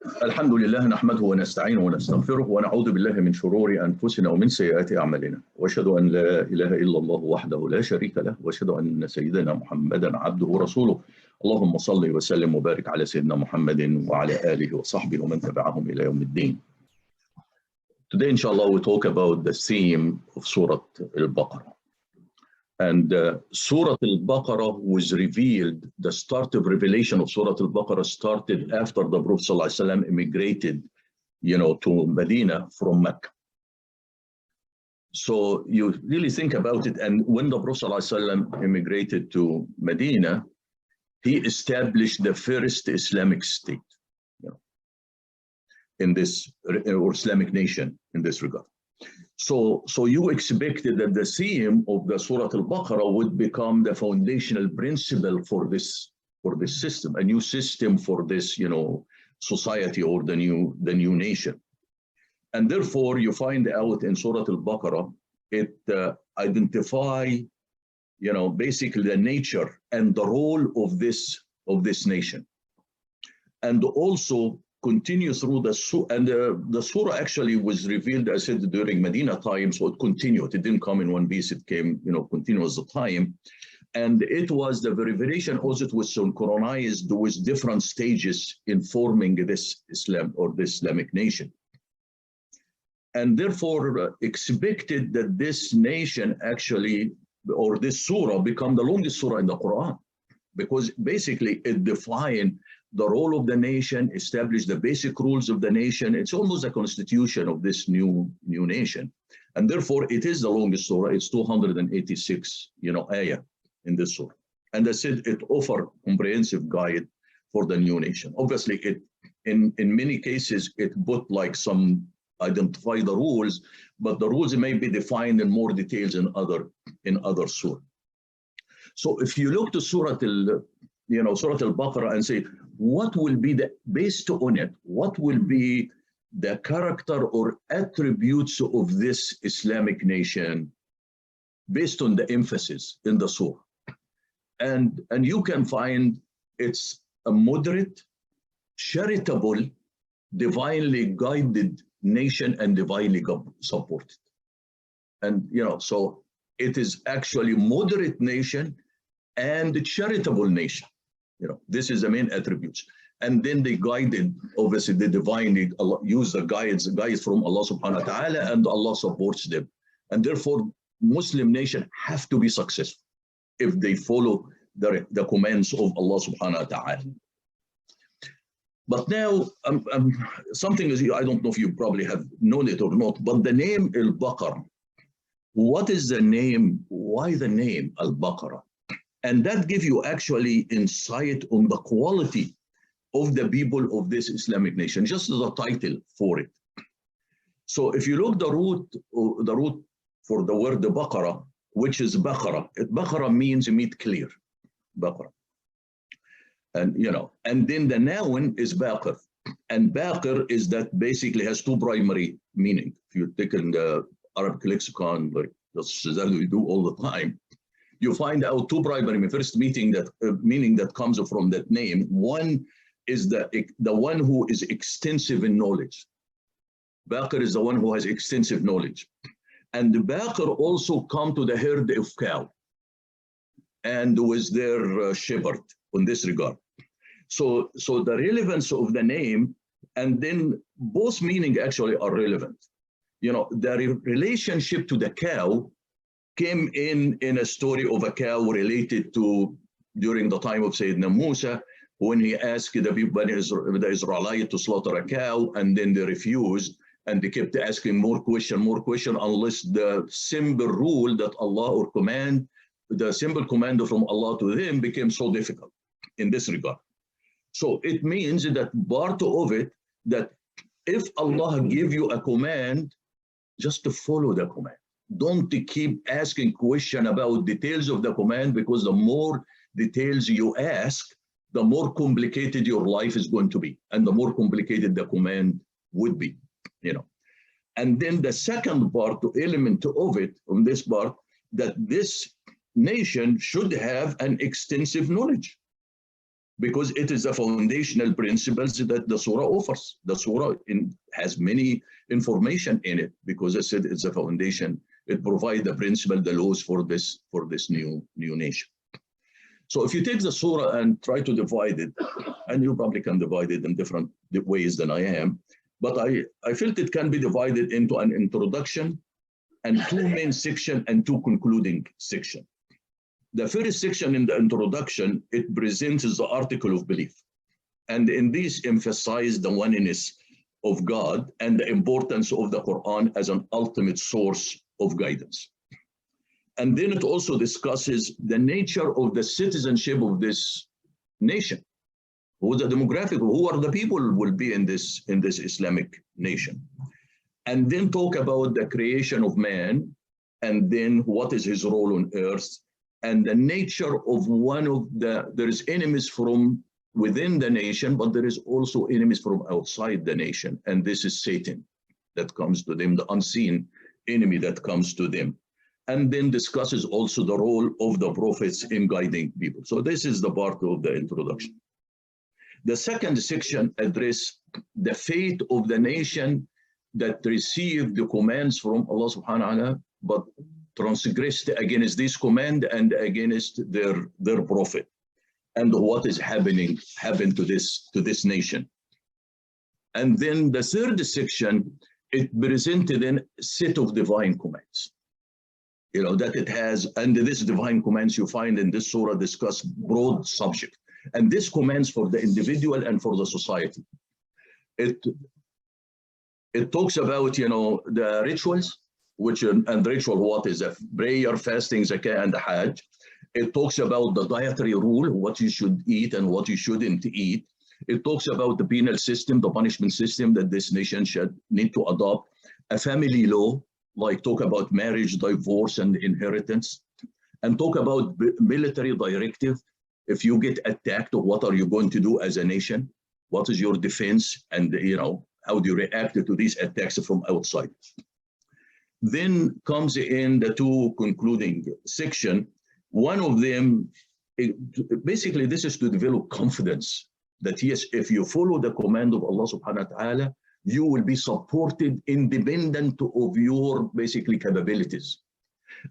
الحمد لله نحمده ونستعينه ونستغفره ونعوذ بالله من شرور أنفسنا ومن سيئات أعمالنا وأشهد أن لا إله إلا الله وحده لا شريك له وأشهد أن سيدنا محمدا عبده ورسوله. اللهم صل وسلم وبارك على سيدنا محمد وعلى آله وصحبه ومن تبعهم إلى يوم الدين. Today, inshallah, we talk about the theme of Surat Al-Baqara. And Surat Al-Baqara was revealed, the start of revelation of Surat Al-Baqara started after the Prophet ﷺ immigrated, to Medina from Mecca. So you really think about it, and when the Prophet ﷺ immigrated to Medina, he established the first Islamic state, in this, or Islamic nation in this regard. So you expected that the theme of the Surat Al-Baqarah would become the foundational principle for this system, a new system for this, society or the new nation. And therefore, you find out in Surat Al-Baqarah, it identify, basically the nature and the role of this nation, and also continue through the surah, and the surah actually was revealed, I said, during Medina time, so it continued. It didn't come in one piece, it came, continuous the time. And it was the revelation also, it was synchronized with different stages in forming this Islam or this Islamic nation. And therefore expected that this nation actually, or this surah, become the longest surah in the Quran, because basically it defined the role of the nation, establish the basic rules of the nation. It's almost a constitution of this new nation. And therefore, it is the longest surah. It's 286, ayah in this surah. And I said it offers comprehensive guide for the new nation. Obviously, it in many cases, it put like some identify the rules, but the rules may be defined in more details in other surah. So if you look to Surat Al-Baqarah and say, what will be based on it, what will be the character or attributes of this Islamic nation based on the emphasis in the surah. And you can find it's a moderate, charitable, divinely guided nation and divinely supported. And, so it is actually moderate nation and charitable nation. This is the main attributes. And then they guided, obviously they divinely use the guides from Allah subhanahu wa ta'ala, and Allah supports them. And therefore, Muslim nation have to be successful if they follow the commands of Allah subhanahu wa ta'ala. But now, something is, I don't know if you probably have known it or not, but the name Al-Baqarah, what is the name? Why the name Al-Baqarah? And that gives you actually insight on the quality of the people of this Islamic nation, just the title for it. So if you look the root for the word Baqarah, which is Baqarah, Baqarah means meat clear, Baqarah. And and then the noun is Baqir, and Baqir is that basically has two primary meaning. If you take in the Arabic lexicon, like that we do all the time, you find out two primary first meaning that comes from that name. One is the one who is extensive in knowledge. Baqir is the one who has extensive knowledge. And the Baqir also come to the herd of cow and was their shepherd in this regard. So the relevance of the name, and then both meaning actually are relevant. The relationship to the cow came in a story of a cow related to during the time of Sayyidina Musa, when he asked the people, the Israelites, to slaughter a cow, and then they refused, and they kept asking more question, unless the simple rule that Allah or command, the simple command from Allah to them became so difficult in this regard. So it means that part of it, that if Allah give you a command, just to follow the command. Don't keep asking questions about details of the command, because the more details you ask, the more complicated your life is going to be, and the more complicated the command would be, And then the second part, the element of it, on this part, that this nation should have an extensive knowledge. because it is the foundational principles that the surah offers. The surah has many information in it because I said it's a foundation. It provides the principle, the laws for this new nation. So if you take the surah and try to divide it, and you probably can divide it in different ways than I am, but I felt it can be divided into an introduction and two main sections and two concluding sections. The first section in the introduction, it presents the article of belief. And in this emphasize the oneness of God and the importance of the Quran as an ultimate source of guidance. And then it also discusses the nature of the citizenship of this nation. Who the demographic, who are the people who will be in this Islamic nation. And then talk about the creation of man, and then what is his role on earth, and the nature of there is enemies from within the nation, but there is also enemies from outside the nation. And this is Satan that comes to them, the unseen enemy that comes to them. And then discusses also the role of the prophets in guiding people. So this is the part of the introduction. The second section addresses the fate of the nation that received the commands from Allah subhanahu wa ta'ala, but transgressed against this command and against their prophet, and what is happened to this nation. And then the third section, it presented a set of divine commands, that it has, and this divine commands you find in this surah discuss broad subject, and this commands for the individual and for the society. It talks about the rituals, which and ritual what is a prayer, fasting, zakah, and hajj. It talks about the dietary rule, what you should eat and what you shouldn't eat. It talks about the penal system, the punishment system that this nation should need to adopt. A family law, like talk about marriage, divorce, and inheritance. And talk about military directive. If you get attacked, what are you going to do as a nation? What is your defense? And how do you react to these attacks from outside? Then comes in the two concluding section. One of them, basically this is to develop confidence that yes, if you follow the command of Allah subhanahu wa ta'ala, you will be supported independent of your basically capabilities.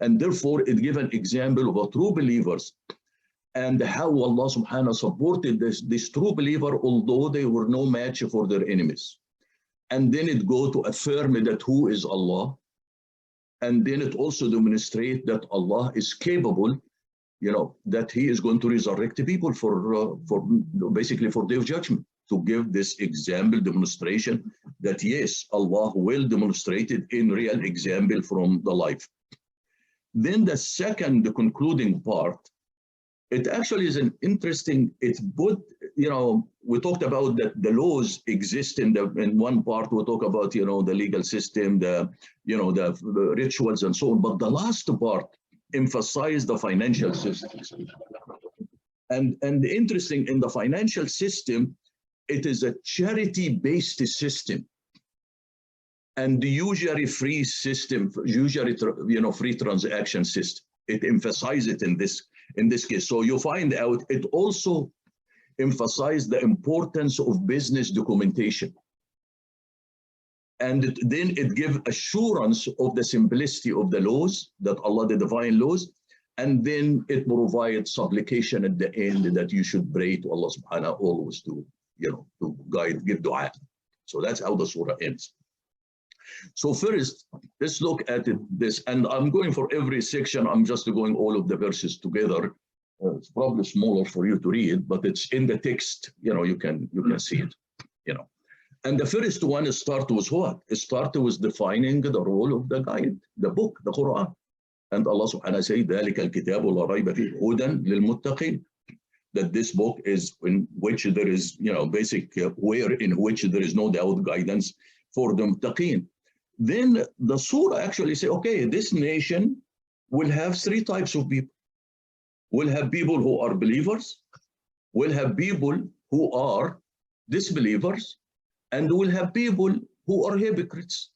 And therefore it gives an example of a true believers and how Allah subhanahu wa ta'ala supported this true believer, although they were no match for their enemies. And then it go to affirm that who is Allah. And then it also demonstrates that Allah is capable, that He is going to resurrect the people for basically for their judgment, to give this example demonstration that yes, Allah will demonstrate it in real example from the life. Then the second, the concluding part, it actually is an interesting, we talked about that the laws exist in one part, we talk about, the legal system, the rituals and so on, but the last part emphasize the financial system. And interesting, in the financial system, it is a charity-based system. And the usually free system, usually, free transaction system. It emphasizes it in this case. So you find out it also emphasized the importance of business documentation. And then it gives assurance of the simplicity of the laws, that Allah, the divine laws, and then it provides supplication at the end that you should pray to Allah subhanahu always to guide, give dua. So that's how the surah ends. So first, let's look at this, and I'm going for every section, I'm just going all of the verses together. It's probably smaller for you to read, but it's in the text, you can see it, And the first one starts with what? It starts with defining the role of the guide, the book, the Quran. And Allah subhanahu wa ta'ala says, ذَلِكَ الْكِتَابُ لَا رَيْبَ فِيهِ هُدًى لِلْمُتَّقِينَ. That this book is in which there is, where in which there is no doubt guidance for the muttaqeen. Then the surah actually say, okay, this nation will have three types of people. We'll have people who are believers, we'll have people who are disbelievers, and we'll have people who are hypocrites,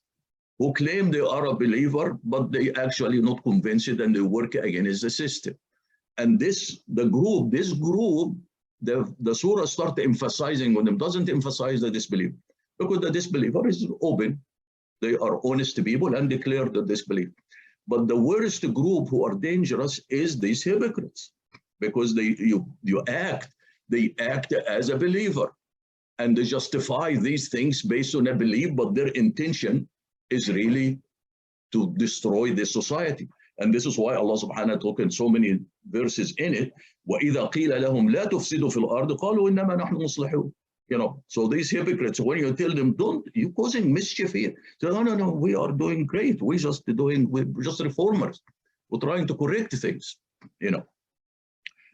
who claim they are a believer, but they actually not convinced and they work against the system. And this group the surah start emphasizing on them, doesn't emphasize the disbelief, because the disbeliever is open. They are honest people and declare the disbelief. But the worst group who are dangerous is these hypocrites, because they act as a believer, and they justify these things based on a belief, but their intention is really to destroy this society. And this is why Allah subhanahu wa ta'ala talk in so many verses in it, وَإِذَا قِيلَ لَهُمْ لَا تُفْسِدُوا فِي الْأَرْضِ قَالُوا إِنَّمَا نَحْنُ مُصْلِحُونَ. So these hypocrites, when you tell them, don't, you're causing mischief here. They say, no, we are doing great. We're just reformers. We're trying to correct things,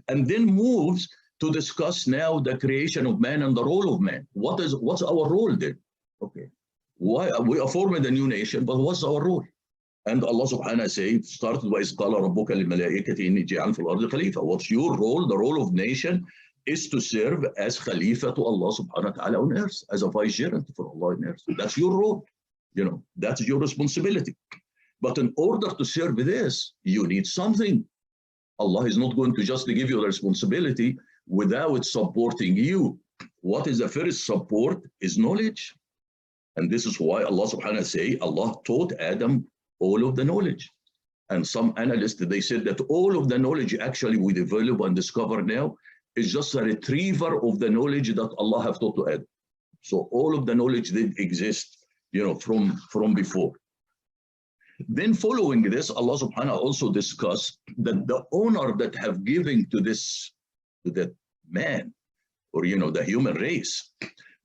And then moves to discuss now the creation of man and the role of man. What's our role then? Okay. Why we are forming a new nation, but what's our role? And Allah subhanahu wa ta'ala say, started by قَالَ رَبُّكَ لِلْمَلَائِكَةِ إِنِّي جَاعِلٌ فِي الْأَرْضِ خَلِيفَةً. What's your role? The role of nation is to serve as Khalifa to Allah subhanahu wa ta'ala on earth, as a vicegerent for Allah on earth. That's your role. That's your responsibility. But in order to serve this, you need something. Allah is not going to just give you the responsibility without supporting you. What is the first support? Is knowledge. And this is why Allah subhanahu wa ta'ala say, Allah taught Adam all of the knowledge. And some analysts, they said that all of the knowledge actually we develop and discover now is just a retriever of the knowledge that Allah have taught to Adam. So all of the knowledge did exist, from before. Then following this, Allah subhanahu wa ta'ala also discussed that the honor that have given to that man, or the human race,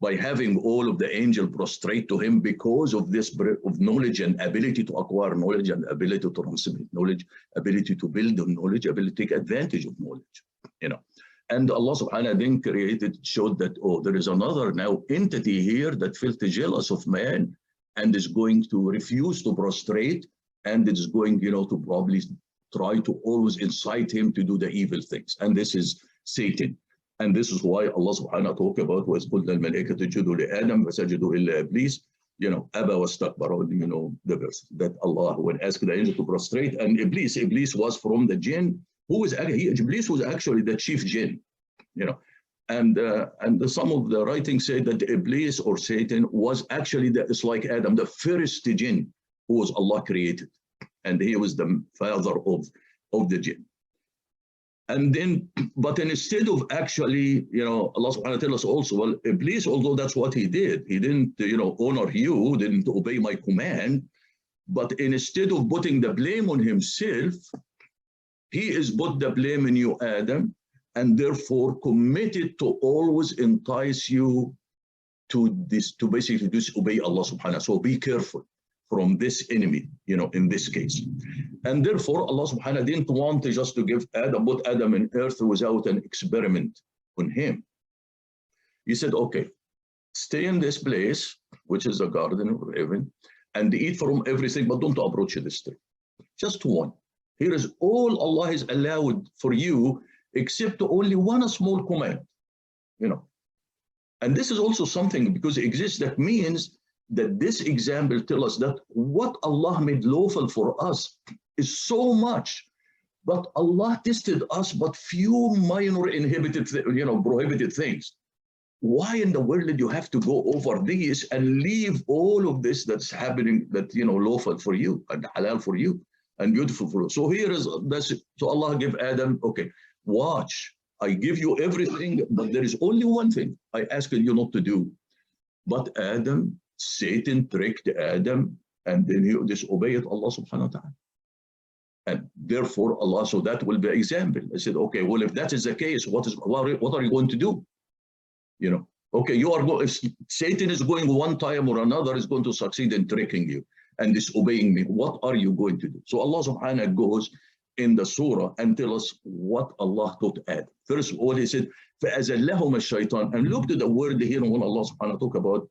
by having all of the angels prostrate to him because of this of knowledge and ability to acquire knowledge and ability to transmit knowledge, ability to build on knowledge, ability to take advantage of knowledge, And Allah subhanahu wa ta'ala then showed that, there is another now entity here that felt jealous of man and is going to refuse to prostrate, and it's going, to probably try to always incite him to do the evil things. And this is Satan. And this is why Allah subhanahu wa ta'ala talk about وَإِذْ قُلْنَا الْمَلَائِكَةُ اسْجُدُوا لِآدَمَ فَسَجَدُوا إِلَّا إِبْلِيسَ أَبَى وَاسْتَكْبَرَ, the verse that Allah when asked the angel to prostrate, and Iblis was from the jinn, Iblis was actually the chief jinn, And some of the writings say that Iblis or Satan was actually it's like Adam, the first jinn who was Allah created, and he was the father of the jinn. And then, but instead of actually, Allah subhanahu wa ta'ala tells us also, well, Iblis, although that's what he did, he didn't, honor you, didn't obey my command, but instead of putting the blame on himself, he is put the blame on you, Adam, and therefore committed to always entice you to basically disobey Allah subhanahu wa ta'ala. So be careful from this enemy, in this case. And therefore, Allah subhanahu wa ta'ala didn't want just to put Adam on earth without an experiment on him. He said, okay, stay in this place, which is a garden or heaven, and eat from everything, but don't approach this tree. Just one. Here is all Allah has allowed for you, except only one small command, And this is also something, because it exists, that means that this example tells us that what Allah made lawful for us is so much, but Allah tested us but few minor prohibited things. Why in the world did you have to go over these and leave all of this that's happening, that lawful for you and halal for you and beautiful for you? So here is this. So Allah gave Adam, okay, watch, I give you everything, but there is only one thing I ask you not to do. But Satan tricked Adam, and then he disobeyed Allah subhanahu wa ta'ala. And therefore Allah, so that will be an example. I said, okay, well, if that is the case, what are you going to do? Okay, if Satan is going one time or another is going to succeed in tricking you and disobeying me, what are you going to do? So Allah subhanahu wa ta'ala goes in the surah and tell us what Allah taught Adam. First of all, he said, فَأَزَلَّهُمَ الشَّيْطَانِ. And look to the word here when Allah subhanahu wa ta'ala talk about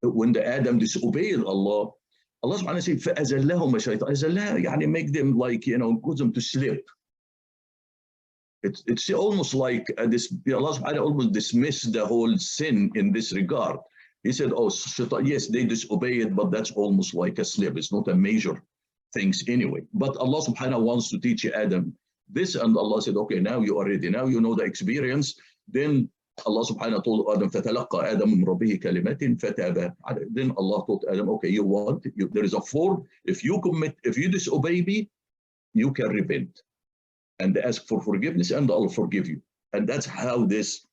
when the Adam disobeyed Allah. Allah subhanahu wa ta'ala said, فَأَزَلَّهُمَ الشَّيْطَانِ. Azallah, make them cause them to slip. It's almost like Allah subhanahu wa ta'ala almost dismissed the whole sin in this regard. He said, yes, they disobeyed, but that's almost like a slip. It's not a major things anyway. But Allah subhanahu wa ta'ala wants to teach Adam this, and Allah said, okay, now you are ready. Now you know the experience. Then Allah subhanahu told Adam, فَتَلَقَّى آدَمُ مِنْ رَبِّهِ كَلِمَاتٍ فَتَابَ. Then Allah told Adam, okay, there is a form. If you disobey me, you can repent and ask for forgiveness, and I'll forgive you. And that's how this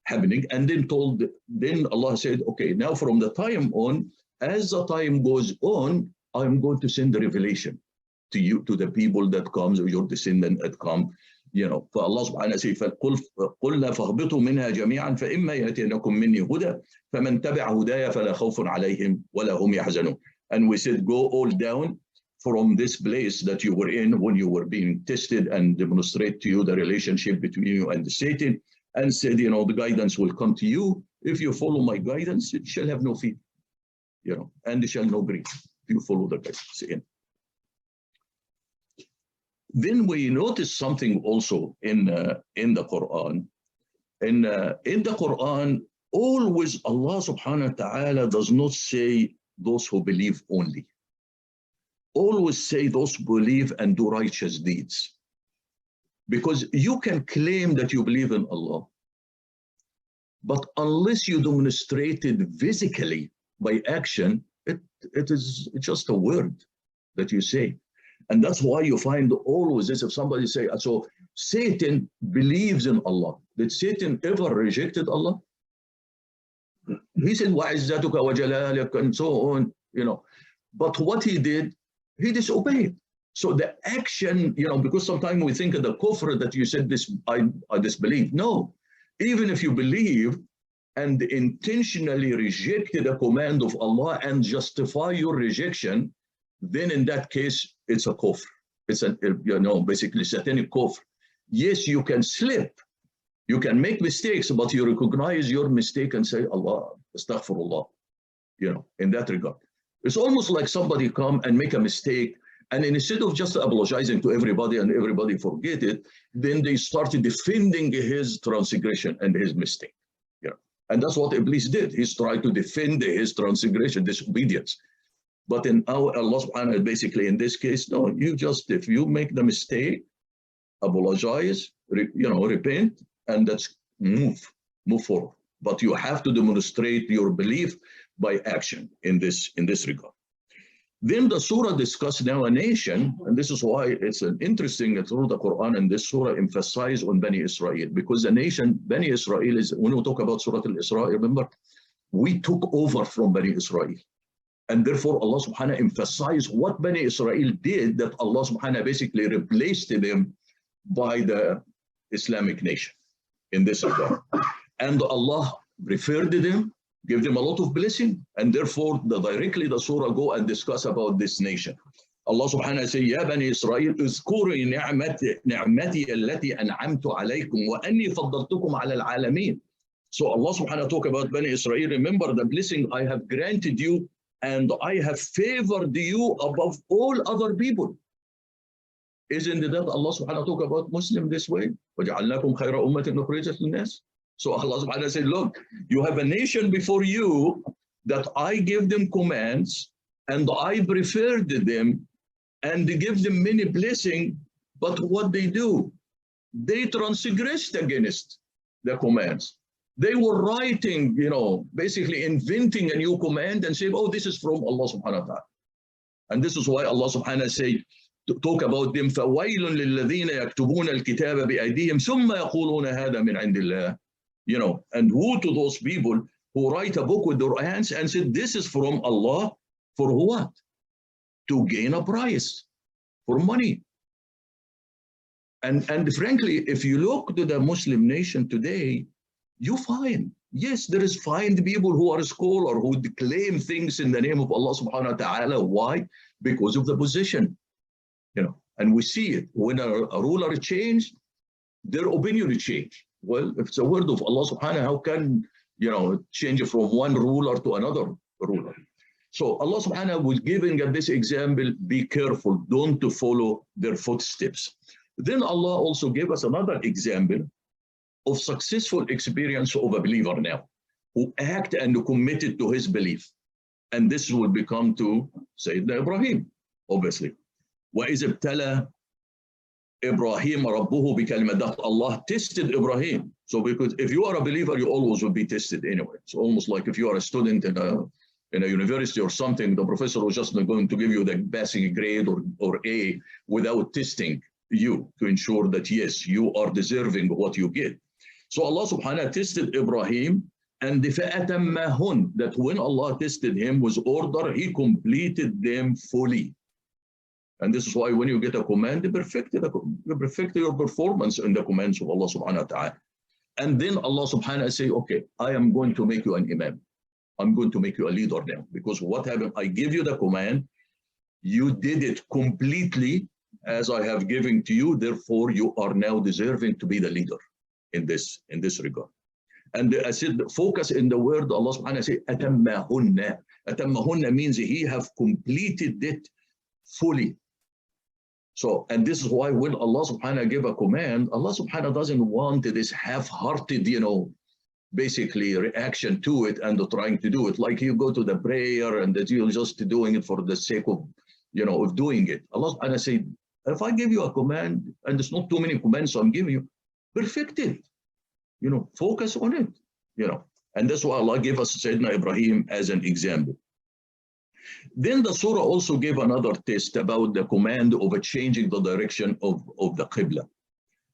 happening. And then Allah said, okay, now from the time on, as the time goes on, I'm going to send the revelation to you, to the people that comes, or your descendant that come. فالله سبحانه says, قُلْنَا فَاهْبِطُوا مِنْهَا جَمِيعًا فَإِمَّا يَأْتِيَنَّكُم مِّنِّي هُدًى فَمَنْ تَبِعَ هُدَايَ فَلَا خَوْفٌ عَلَيْهِمْ وَلَا هُمْ يَحْزَنُونَ. And we said, go all down from this place that you were in when you were being tested, and demonstrate to you the relationship between you and Satan, and said, the guidance will come to you. If you follow my guidance, it shall have no fear, and it shall no grief if you follow the guidance. Then we notice something also in the Quran. In the Quran, always Allah subhanahu wa ta'ala does not say those who believe only. Always say those who believe and do righteous deeds. Because you can claim that you believe in Allah, but unless you demonstrate it physically by action, it is just a word that you say. And that's why you find always this, if somebody say, so Satan believes in Allah. Did Satan ever rejected Allah? He said, وَعِزَّتُكَ وَجَلَالِكَ, and so on, But what he did, he disobeyed. So the action, because sometimes we think of the kufr that you said this, I disbelieve. No, even if you believe and intentionally rejected a command of Allah and justify your rejection, then in that case, it's a kufr. It's basically satanic kufr. Yes, you can slip, you can make mistakes, but you recognize your mistake and say, Allah, astaghfirullah, in that regard. It's almost like somebody come and make a mistake, and instead of just apologizing to everybody and everybody forget it, then they started defending his transgression and his mistake. And that's what Iblis did. He's tried to defend his transgression, disobedience. But in Allah subhanahu, basically in this case, no, if you make the mistake, apologize, repent, and that's move forward. But you have to demonstrate your belief by action in this regard. Then the surah discusses now a nation, and this is why it's an interesting through the Quran, and this surah emphasizes on Bani Israel, because the nation Bani Israel is, when we talk about Surat Al-Isra, remember, we took over from Bani Israel. And therefore Allah subhanahu emphasized what Bani Israel did, that Allah subhanahu basically replaced them by the Islamic nation in this regard. And Allah referred to them, give them a lot of blessing, and therefore directly the surah go and discuss about this nation. Allah subhanahu says, Ya Bani Israel, اذكروا نعمتي التي أنعمت عليكم وأني فضلتكم على العالمين. So Allah subhanahu talk about Bani Israel, remember the blessing I have granted you, and I have favored you above all other people. Isn't that Allah subhanahu talk about Muslim this way? وَجَعَلْنَاكُمْ خَيْرَ أُمَّةٍ أُخْرِجَتْ لِلنَّاسِ. So Allah subhanahu said, look, you have a nation before you that I give them commands and I preferred them and give them many blessings, but what they do? They transgressed against the commands. They were writing, basically inventing a new command and saying, oh, this is from Allah subhanahu wa ta'ala. And this is why Allah subhanahu said, to talk about them, فَوَيْلٌ لِلَّذِينَ يَكْتُبُونَ الْكِتَابَ بِأَيْدِيهِمْ ثُمَّ يَقُولُونَ هَذَا مِنْ عِنْدِ اللَّهِ. And woe to those people who write a book with their hands and say, this is from Allah, for what? To gain a prize, for money. And frankly, if you look to the Muslim nation today, you find, yes, there is people who are scholar who claim things in the name of Allah subhanahu wa ta'ala. Why? Because of the position, and we see it. When a ruler change, their opinion change. Well, if it's a word of Allah subhanahu, how can, change from one ruler to another ruler? So Allah subhanahu was giving this example, be careful, don't to follow their footsteps. Then Allah also gave us another example of successful experience of a believer now, who act and committed to his belief. And this will become to Sayyidina Ibrahim, obviously. وَإِذْ ابْتَلَى إِبْرَاهِيمَ رَبُّهُ بِكَلِمَاتٍ. Allah tested Ibrahim. So because if you are a believer, you always will be tested anyway. It's almost like if you are a student in a university or something, the professor was just not going to give you the basic grade or A without testing you to ensure that, yes, you are deserving of what you get. So Allah subhanahu wa ta'ala tested Ibrahim, and that when Allah tested him with order, he completed them fully. And this is why when you get a command, you perfect your performance in the commands of Allah subhanahu wa ta'ala. And then Allah subhanahu wa ta'ala say, okay, I am going to make you an imam. I'm going to make you a leader now. Because what happened? I give you the command, you did it completely as I have given to you, therefore you are now deserving to be the leader in this regard. And I said, focus in the word Allah subhanahu wa ta'ala say, atammahunna. Atammahunna means he have completed it fully. So, and this is why when Allah subhanahu wa ta'ala give a command, Allah subhanahu wa ta'ala doesn't want this half-hearted, basically reaction to it and trying to do it. Like you go to the prayer and that you're just doing it for the sake of, of doing it. Allah subhanahu wa ta'ala say, if I give you a command, and there's not too many commands, so I'm giving you, perfect it. Focus on it, And that's why Allah gave us Sayyidina Ibrahim as an example. Then the surah also gave another test about the command of changing the direction of the Qibla.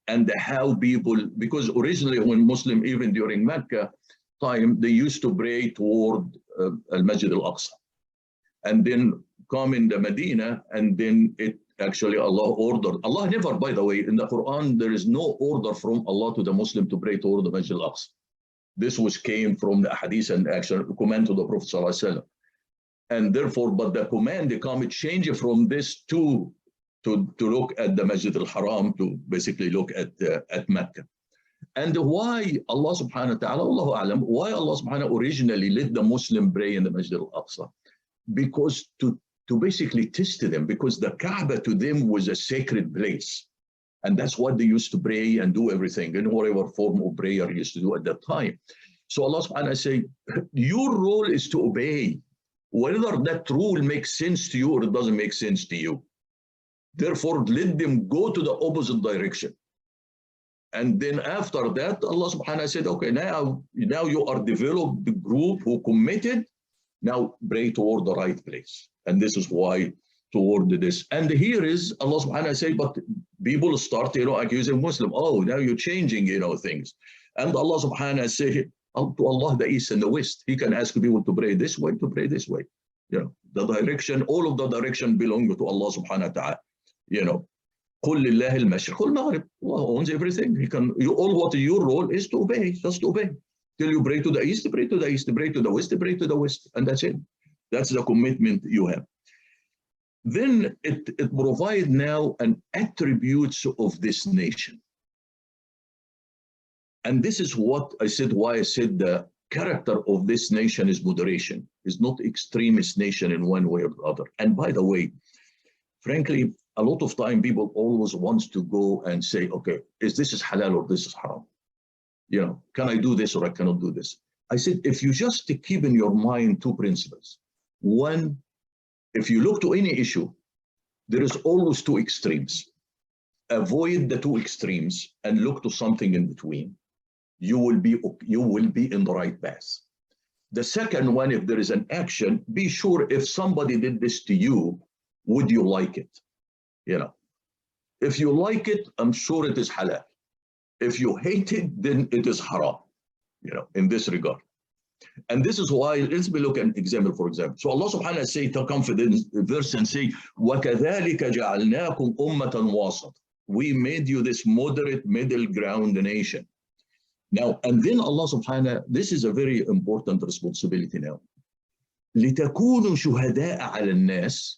And how people, because originally when Muslim, even during Mecca time, they used to pray toward Al-Masjid Al-Aqsa. And then come in the Medina, and then it actually Allah ordered. Allah never, by the way, in the Quran, there is no order from Allah to the Muslim to pray toward the Masjid Al-Aqsa. This came from the hadith and actual command to the Prophet Sallallahu Alaihi Wasallam. And therefore, but the command, they come change from this to look at the Masjid al-Haram, to basically look at Mecca. And why Allah subhanahu wa ta'ala, Allahu alam, why Allah subhanahu wa originally let the Muslim pray in the Masjid al-Aqsa? Because to basically test them, because the Kaaba to them was a sacred place. And that's what they used to pray and do everything, in whatever form of prayer used to do at that time. So Allah subhanahu wa ta'ala say, your role is to obey, whether that rule makes sense to you or it doesn't make sense to you. Therefore, let them go to the opposite direction. And then after that, Allah subhanahu wa ta'ala said, okay, now you are developed the group who committed, now pray toward the right place. And this is why toward this. And here is Allah subhanahu wa ta'ala say, but people start, accusing Muslim, oh, now you're changing, things. And Allah subhanahu wa ta'ala say, to Allah, the East and the West, He can ask people to pray this way, to pray this way. The direction, all of the direction belong to Allah subhanahu wa ta'ala. قُلْ لِلَّهِ الْمَشْرِقُ وَالْمَغْرِبُ. Allah owns everything. What your role is to obey, just obey. Till you pray to the East, pray to the East, pray to the West, pray to the West. And that's it. That's the commitment you have. Then it provides now an attributes of this nation. And this is what I said, why I said the character of this nation is moderation. It's not extremist nation in one way or the other. And by the way, frankly, a lot of time people always wants to go and say, okay, this is halal or this is haram? Can I do this or I cannot do this? I said, if you just keep in your mind two principles. One, if you look to any issue, there is always two extremes. Avoid the two extremes and look to something in between. You will be in the right path. The second one, if there is an action, be sure if somebody did this to you, would you like it? If you like it, I'm sure it is halal. If you hate it, then it is haram, in this regard. And this is why, let's look at an example, for example. So Allah subhanahu wa ta'ala say, to come for this verse and say, وَكَذَلِكَ جَعَلْنَاكُمْ أُمَّةً وَاسَطًا. We made you this moderate middle ground nation. Now, and then Allah subhanahu wa ta'ala, this is a very important responsibility now. لِتَكُونُوا شُهَدَاءَ عَلَى النَّاسِ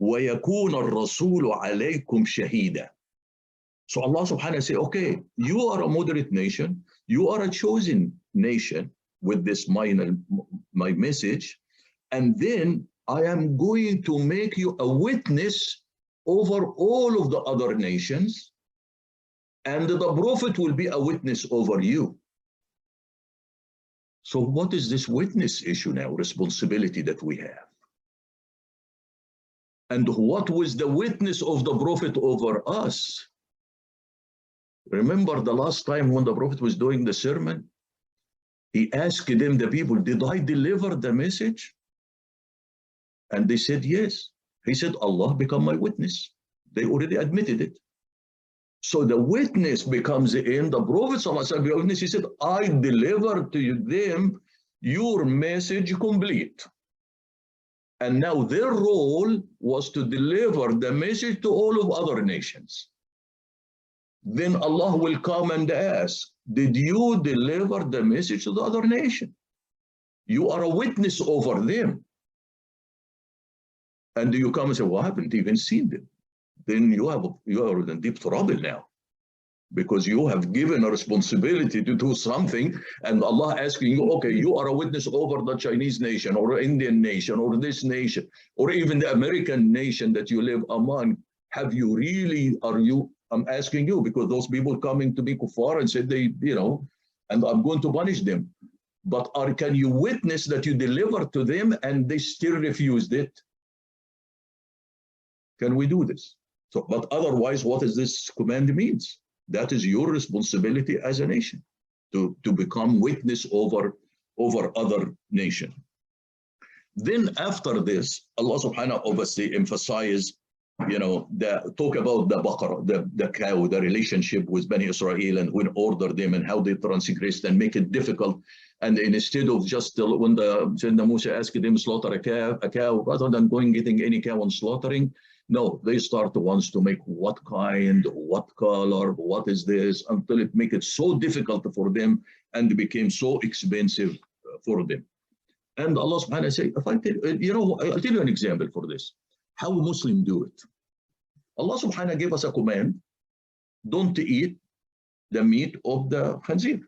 وَيَكُونَ الرَّسُولُ عَلَيْكُمْ شَهِيدًا. So Allah subhanahu wa ta'ala say, okay, you are a moderate nation, you are a chosen nation with this my message, and then I am going to make you a witness over all of the other nations, and the Prophet will be a witness over you. So what is this witness issue now, responsibility that we have? And what was the witness of the Prophet over us? Remember the last time when the Prophet was doing the sermon, he asked them, the people, did I deliver the message? And they said, yes. He said, Allah become my witness. They already admitted it. So the witness becomes in the Prophet ﷺ, he said, I delivered to them your message complete. And now their role was to deliver the message to all of other nations. Then Allah will come and ask, did you deliver the message to the other nation? You are a witness over them. And you come and say, well, I haven't even seen them. Then you are in deep trouble now, because you have given a responsibility to do something, and Allah asking you, okay, you are a witness over the Chinese nation or Indian nation or this nation or even the American nation that you live among. Have you really, I'm asking you, because those people coming to me kuffar and said they, and I'm going to punish them. But can you witness that you delivered to them and they still refused it? Can we do this? So, but otherwise, what does this command means? That is your responsibility as a nation to become witness over other nation. Then after this, Allah subhanahu obviously emphasized, talk about the Baqarah, the cow, the relationship with Bani Israel, and when order them and how they transgressed and make it difficult. And instead of just when the Sayyidina Musa asked them slaughter a cow, rather than getting any cow and slaughtering, no, they start once to make what kind, what color, what is this, until it make it so difficult for them and it became so expensive for them. And Allah subhanahu wa ta'ala say, if I tell, I'll tell you an example for this, how Muslims do it. Allah subhanahu wa ta'ala gave us a command, don't eat the meat of the khanzir,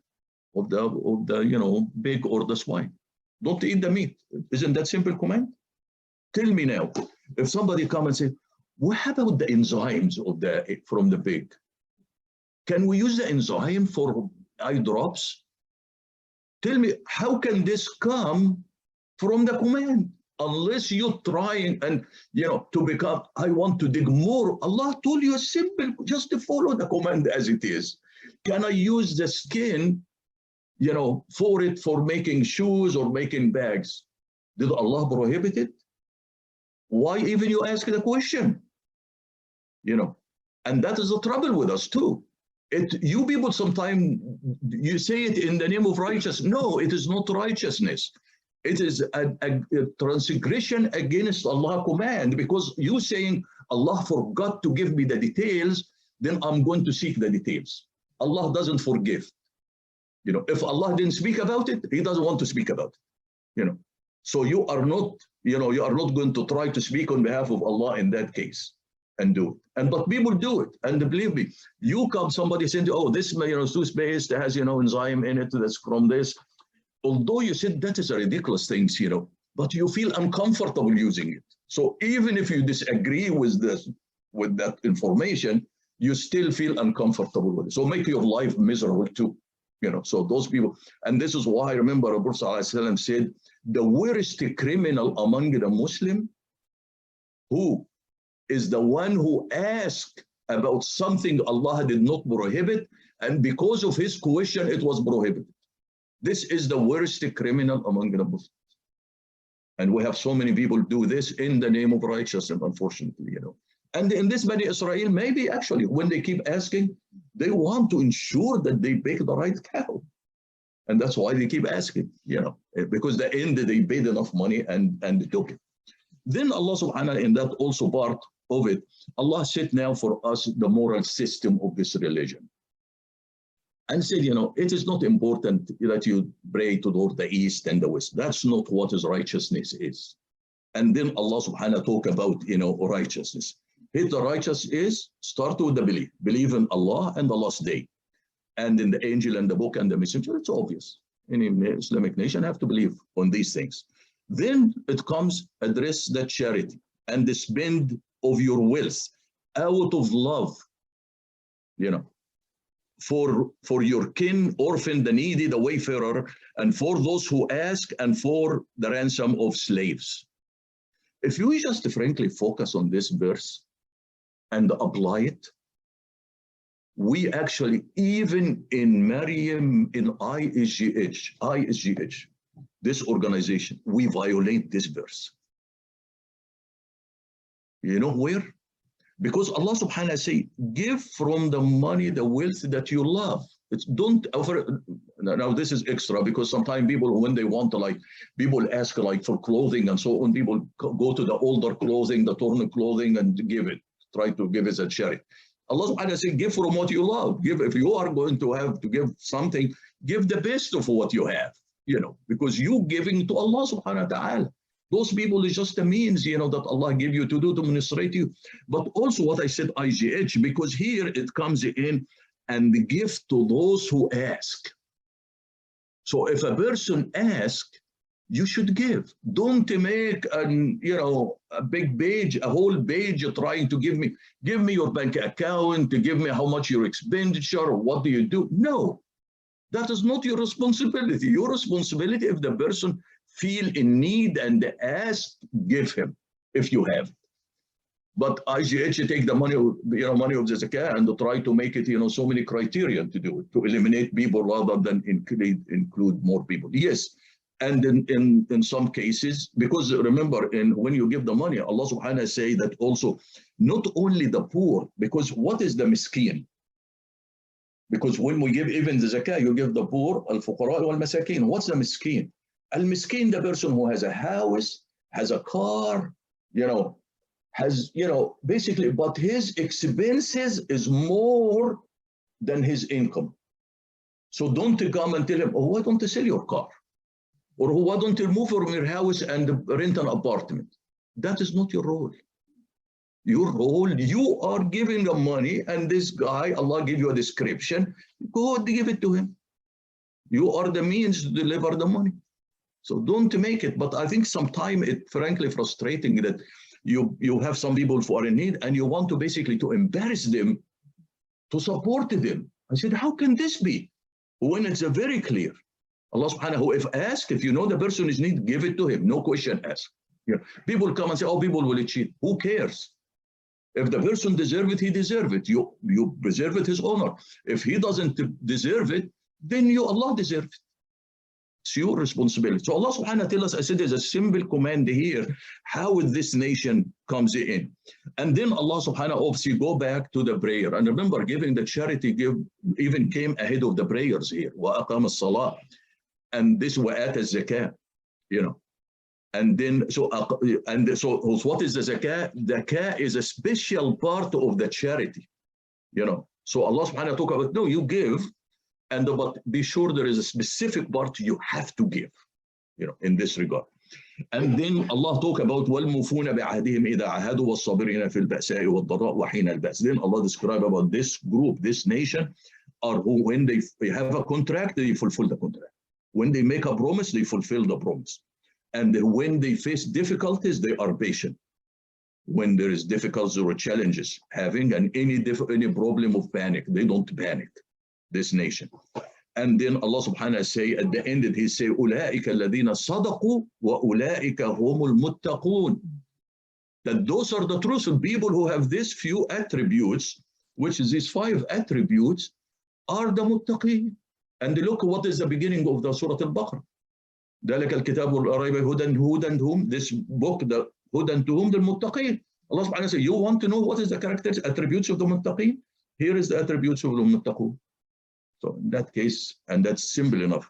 of the pig or the swine. Don't eat the meat. Isn't that simple command? Tell me now, if somebody come and say, what about the enzymes from the pig? Can we use the enzyme for eye drops? Tell me, how can this come from the command? Unless you're trying and, to become, I want to dig more. Allah told you a simple, just to follow the command as it is. Can I use the skin, for making shoes or making bags? Did Allah prohibit it? Why even you ask the question? And that is the trouble with us too. You people sometimes, you say it in the name of righteousness. No, it is not righteousness. It is a transgression against Allah's command, because you saying Allah forgot to give me the details, then I'm going to seek the details. Allah doesn't forgive. If Allah didn't speak about it, He doesn't want to speak about it. So you are not, you are not going to try to speak on behalf of Allah in that case and do it. But people do it, and believe me, you come, somebody saying, oh, this toothpaste has enzyme in it that's from this. Although you said that is a ridiculous thing, but you feel uncomfortable using it. So even if you disagree with that information, you still feel uncomfortable with it. So make your life miserable too. So those people, and this is why I remember the Prophet ﷺ said, the worst criminal among the Muslim, who is the one who asked about something Allah did not prohibit, and because of his question, it was prohibited. This is the worst criminal among the Muslims. And we have so many people do this in the name of righteousness, unfortunately, And in this Bani Israel, maybe actually, when they keep asking, they want to ensure that they pick the right cow. And that's why they keep asking, because the end they paid enough money and they took it. Then Allah subhanahu wa ta'ala, in that also part of it, Allah said now for us the moral system of this religion. And said, it is not important that you pray toward the east and the west. That's not what his righteousness is. And then Allah subhanahu wa ta'ala talk about, righteousness. His righteous is, start with the belief. Believe in Allah and the last day. And in the angel and the book and the messenger, it's obvious. Any Islamic nation have to believe on these things. Then it comes, address the charity and the spend of your wealth out of love, for your kin, orphan, the needy, the wayfarer, and for those who ask, and for the ransom of slaves. If you just frankly focus on this verse and apply it, We actually, even in Maryam, in ISGH, this organization, we violate this verse. You know where? Because Allah subhanahu wa ta'ala say, give from the money, the wealth that you love. It's don't offer. Now this is extra because sometimes people, when they want to people ask for clothing and so on, people go to the older clothing, the torn clothing and give it, try to give it a charity. Allah subhanahu wa ta'ala say, give from what you love. Give, if you are going to have to give something, give the best of what you have, because you giving to Allah subhanahu wa ta'ala. Those people is just a means, that Allah give you to do to administrate you. But also what I said, IGH, because here it comes in and give to those who ask. So if a person asks, you should give. Don't make a big page, a whole page trying to give me your bank account, to give me how much your expenditure, or what do you do? No, that is not your responsibility. Your responsibility, if the person feel in need and ask, give him if you have. But IGH take the money, money of the zakah and try to make it, so many criteria to do it, to eliminate people rather than include more people. Yes, and in some cases, because remember, when you give the money, Allah subhanahu wa ta'ala say that also, not only the poor, because what is the miskin? Because when we give even the zakah, you give the poor, al-fuqara wal-masakin. What's the miskin? Al-miskin, the person who has a house, has a car, has, basically, but his expenses is more than his income. So don't come and tell him, oh, why don't you sell your car? Or why don't you move from your house and rent an apartment? That is not your role. Your role, you are giving the money, and this guy, Allah give you a description, go and give it to him. You are the means to deliver the money. So don't make it, but I think sometimes it's frankly frustrating that you have some people who are in need and you want to basically to embarrass them, to support them. I said, how can this be? When it's very clear. Allah subhanahu wa ta'ala, if you know the person is in need, give it to him, no question asked. People come and say, oh, people will cheat. Who cares? If the person deserves it, he deserves it. You preserve it, his honor. If he doesn't deserve it, then Allah deserves it. It's your responsibility. So Allah subhanahu wa ta'ala tells us, I said there's a simple command here, how this nation comes in. And then Allah subhanahu wa ta'ala obviously go back to the prayer. And remember, giving the charity even came ahead of the prayers here. وَأَقَامَ الصَّلَاةِ. And this وَآتَ الزَّكَاةِ, And then, so what is the zakah? Zakah is a special part of the charity, So Allah subhanahu wa ta'ala talk about, no, you give, but be sure there is a specific part you have to give, in this regard. And then Allah talk about وَالْمُوفُونَ بِعَهْدِهِمْ إِذَا عَاهَدُوا وَالصَّابِرِينَ فِي الْبَأْسَاءِ وَالضَّرَّاءِ وَحِينَ الْبَأْسِ. Then Allah describe about this group, this nation, are who, when they have a contract, they fulfill the contract. When they make a promise, they fulfill the promise. And when they face difficulties, they are patient. When there is difficulties or challenges, having any problem of panic, they don't panic. This nation. And then Allah subhanahu wa ta'ala say at the end, he say, أُولَٰئِكَ الَّذِينَ صَدَقُوا وَأُولَٰئِكَ هُمُ الْمُتَّقُونَ. That those are the truthful people who have these few attributes, which is these 5 attributes, are the muttaqeen. And look what is the beginning of the Surat Al-Baqara. ذَلِكَ الْكِتَابُ الْأَرَيْبَ هُدًى whom this book, the هُدًى to whom the muttaqeen. Allah subhanahu wa ta'ala say, you want to know what is the characters, attributes of the muttaqeen? Here is the attributes of the muttaqeen. So in that case, and that's simple enough.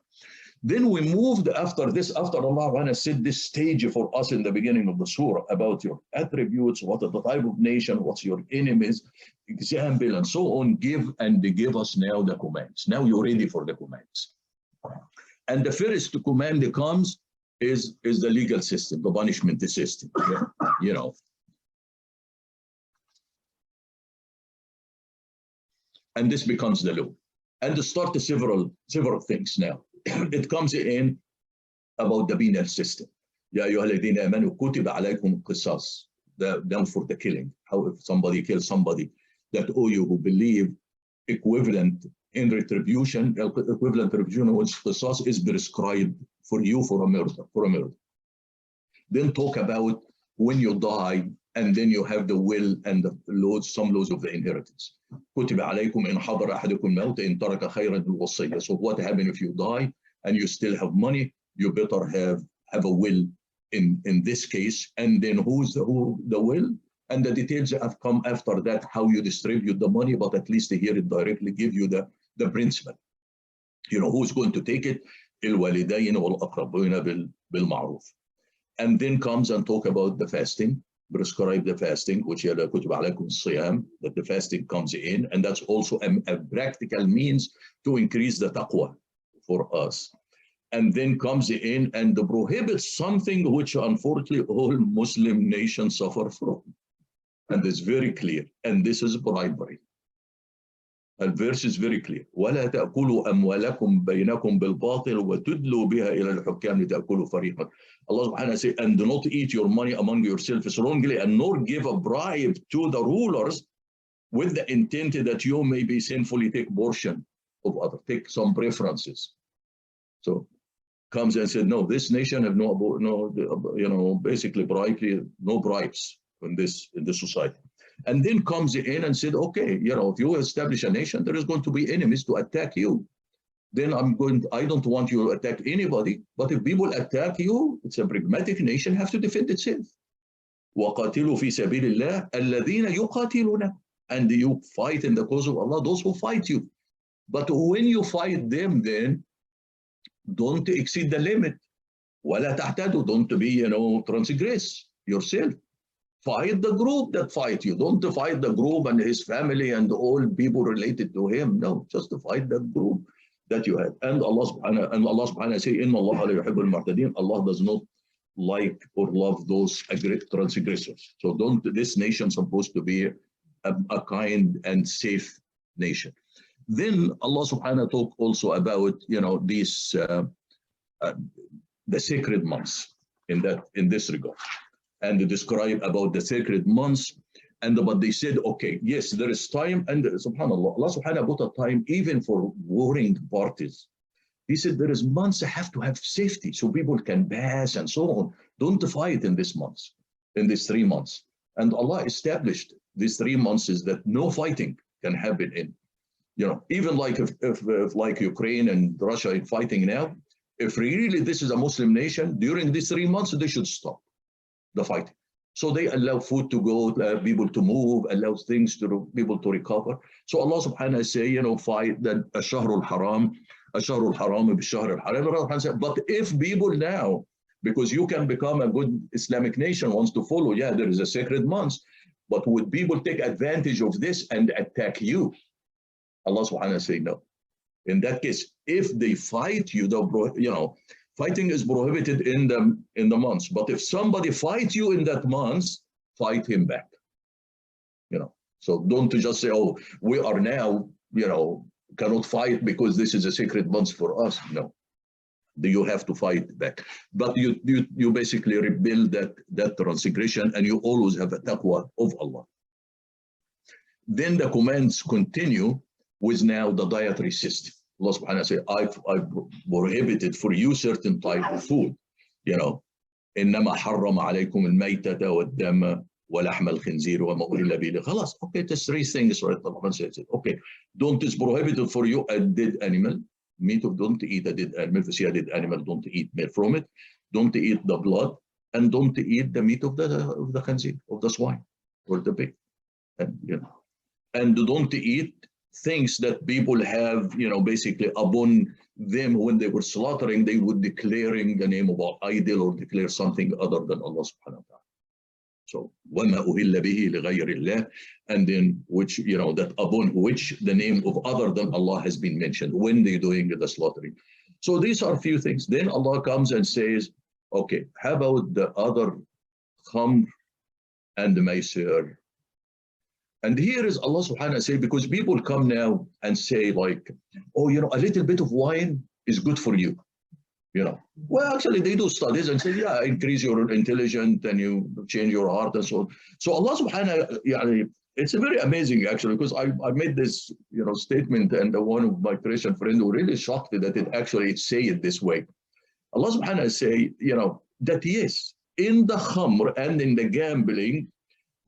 Then we moved after this, after Allah said this stage for us in the beginning of the surah about your attributes, what are the type of nation, what's your enemies, example, and so on. Give us now the commands. Now you're ready for the commands. And the first command that comes is the legal system, the punishment system. And this becomes the law. And to start several things now. It comes in about the penal system. يا أيها الذين آمنوا كتب عليكم القصاص. Down for the killing. How if somebody kills somebody, that all you who believe equivalent in retribution, equivalent retribution which qisas is prescribed for you for a murder. Then talk about when you die and then you have the will and the laws, some laws of the inheritance. كتب عليكم إن حضر أحدكم الموت إن ترك خيرا الوصية. So what happens if you die and you still have money? You better have a will in this case. And then who the will? And the details have come after that, how you distribute the money, but at least here it directly give you the principle. You know, who's going to take it? الوالدين والأقربين بالمعروف. And then comes and talk about the fasting, prescribe the fasting, which كتب عليكم الصيام, that the fasting comes in, and that's also a practical means to increase the taqwa for us. And then comes in and prohibits something which unfortunately all Muslim nations suffer from. And it's very clear, and this is bribery. The verse is very clear. ولا تأكلوا أموالكم بينكم بالباطل وتدلوا بها إلى الحكام لتأكلوا فريقا. Allah subhanahu wa ta'ala says, and do not eat your money among yourselves wrongly, and nor give a bribe to the rulers with the intent that you may be sinfully take portion of others, take some preferences. So comes and said, no, this nation have no, basically bribery, no bribes in this society. And then comes in and said, okay, if you establish a nation, there is going to be enemies to attack you. Then I don't want you to attack anybody, but if people attack you, it's a pragmatic nation, have to defend itself. وَقَاتِلُوا فِي سَبِيلِ اللَّهِ الَّذِينَ يُقَاتِلُونَ. And you fight in the cause of Allah, those who fight you. But when you fight them, then don't exceed the limit. وَلَا تَعْتَدُوا. Don't be, transgress yourself. Fight the group that fight you. Don't fight the group and his family and all people related to him. No, just to fight that group that you had. And Allah subhanahu wa ta'ala say, Inna Allah la yuhibbul mu'tadin. Allah does not like or love those transgressors. So this nation supposed to be a kind and safe nation. Then Allah subhanahu wa ta'ala talk also about, these the sacred months in this regard. And they describe about the sacred months, but they said, okay, yes, there is time, and subhanallah, Allah subhanahu wa ta'ala put a time even for warring parties. He said there is months that have to have safety, so people can pass and so on. Don't fight in these months, in these 3 months. And Allah established these 3 months is that no fighting can happen in. Even like if like Ukraine and Russia are fighting now, if really this is a Muslim nation, during these 3 months, they should stop the fighting. So they allow food to go, people to move, allow things to people to recover. So Allah subhanahu wa ta'ala say, fight that Ash-Shahrul Haram bi-Shahr al-Haram. But if people now, because you can become a good Islamic nation wants to follow, there is a sacred month, but would people take advantage of this and attack you? Allah subhanahu wa ta'ala say no. In that case, if they fight you, fighting is prohibited in the months, but if somebody fights you in that month, fight him back. So don't just say, oh, we are now, cannot fight because this is a sacred month for us. No, you have to fight back. But you basically rebuild that transgression, and you always have a taqwa of Allah. Then the commands continue with now the dietary system. Allah subhanahu wa ta'ala say, I've prohibited for you certain type of food. إنما حرم عليكم الميتة والدم ولحم الخنزير وما أهل به خلاص. Okay, there's 3 things, right? Allah says, okay, it's prohibited for you a dead animal. Don't eat a dead animal. If you see a dead animal, don't eat meat from it. Don't eat the blood, and don't eat the meat of the khanzir, of the swine or the pig. And don't eat things that people have, basically upon them when they were slaughtering, they would declaring the name of an idol or declare something other than Allah subhanahu wa ta'ala. So, وَمَا أُهِلَّ بِهِ لِغَيْرِ اللَّهِ, and then which, that upon which the name of other than Allah has been mentioned when they're doing the slaughtering. So these are a few things. Then Allah comes and says, okay, how about the other khamr and the maisir? And here is Allah subhanahu wa ta'ala say, because people come now and say like, oh, a little bit of wine is good for you. Well, actually they do studies and say, increase your intelligence and you change your heart and so on. So Allah subhanahu wa ta'ala, it's very amazing actually, because I made this, statement, and one of my Christian friends who really shocked that it say it this way. Allah subhanahu wa ta'ala say, that yes, in the khamr and in the gambling,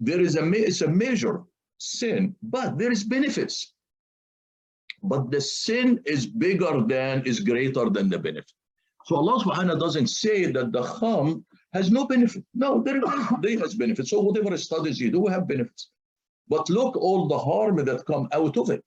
it's a major sin, but there is benefits. But the sin is greater than the benefit. So Allah subhanahu wa ta'ala doesn't say that the harm has no benefit. No, there has benefits. So whatever studies you do have benefits. But look all the harm that come out of it.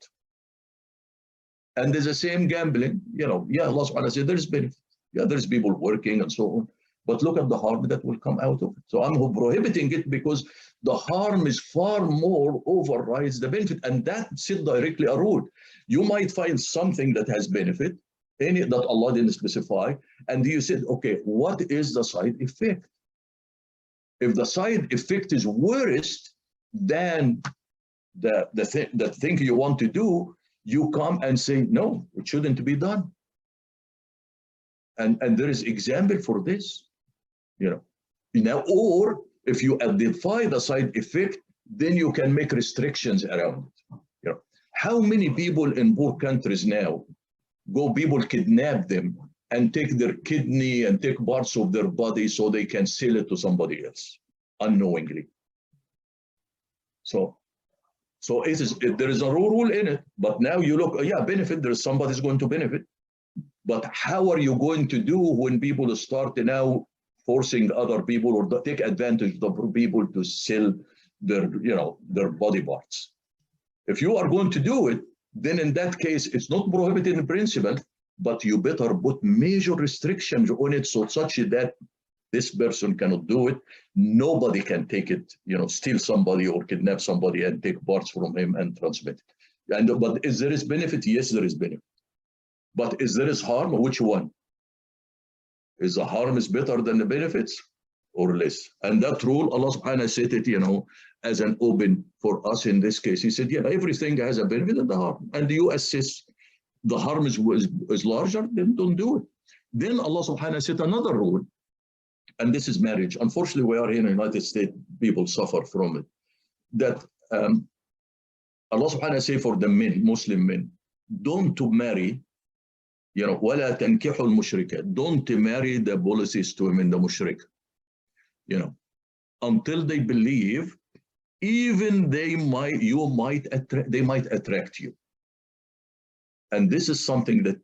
And there's the same gambling, yeah, Allah subhanahu wa ta'ala said there's benefit. Yeah, there's people working and so on. But look at the harm that will come out of it. So I'm prohibiting it because the harm is far more overrides the benefit. And that's it directly a rule. You might find something that has benefit, any that Allah didn't specify, and you said, okay, what is the side effect? If the side effect is worse than the thing you want to do, you come and say, no, it shouldn't be done. And there is example for this, or if you identify the side effect, then you can make restrictions around it. How many people in poor countries now people kidnap them and take their kidney and take parts of their body so they can sell it to somebody else unknowingly. So there is a rule in it, but now you look, benefit, somebody's going to benefit. But how are you going to do when people start now forcing other people or take advantage of people to sell their body parts? If you are going to do it, then in that case, it's not prohibited in principle, but you better put major restrictions on it such that this person cannot do it. Nobody can take it, steal somebody or kidnap somebody and take parts from him and transmit it. But is there benefit? Yes, there is benefit. But is there harm? Which one? Is the harm is better than the benefits or less? And that rule, Allah subhanahu wa ta'ala said it, as an open for us in this case. He said, everything has a benefit and the harm. And you assess the harm is larger, then don't do it. Then Allah subhanahu wa ta'ala said another rule, and this is marriage. Unfortunately, we are here in the United States, people suffer from it. That Allah subhanahu wa ta'ala say for the men, Muslim men, don't to marry, وَلَا تَنْكِحُوا الْمُشْرِكَةِ, don't marry the polytheist women, the mushrik, until they believe, even they might attract you. And this is something that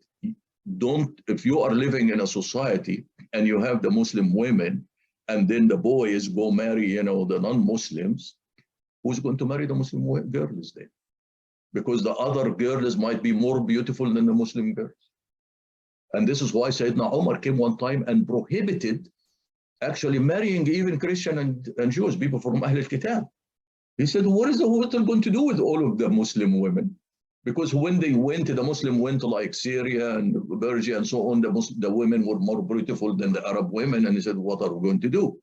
if you are living in a society and you have the Muslim women and then the boys go marry, the non-Muslims, who's going to marry the Muslim girls then? Because the other girls might be more beautiful than the Muslim girls. And this is why Sayyidina Umar came one time and prohibited actually marrying even Christian and Jewish people from Ahl al-Kitab. He said, what is the water going to do with all of the Muslim women? Because when they went, the Muslim went to like Syria and Persia and so on, the women were more beautiful than the Arab women. And he said, what are we going to do?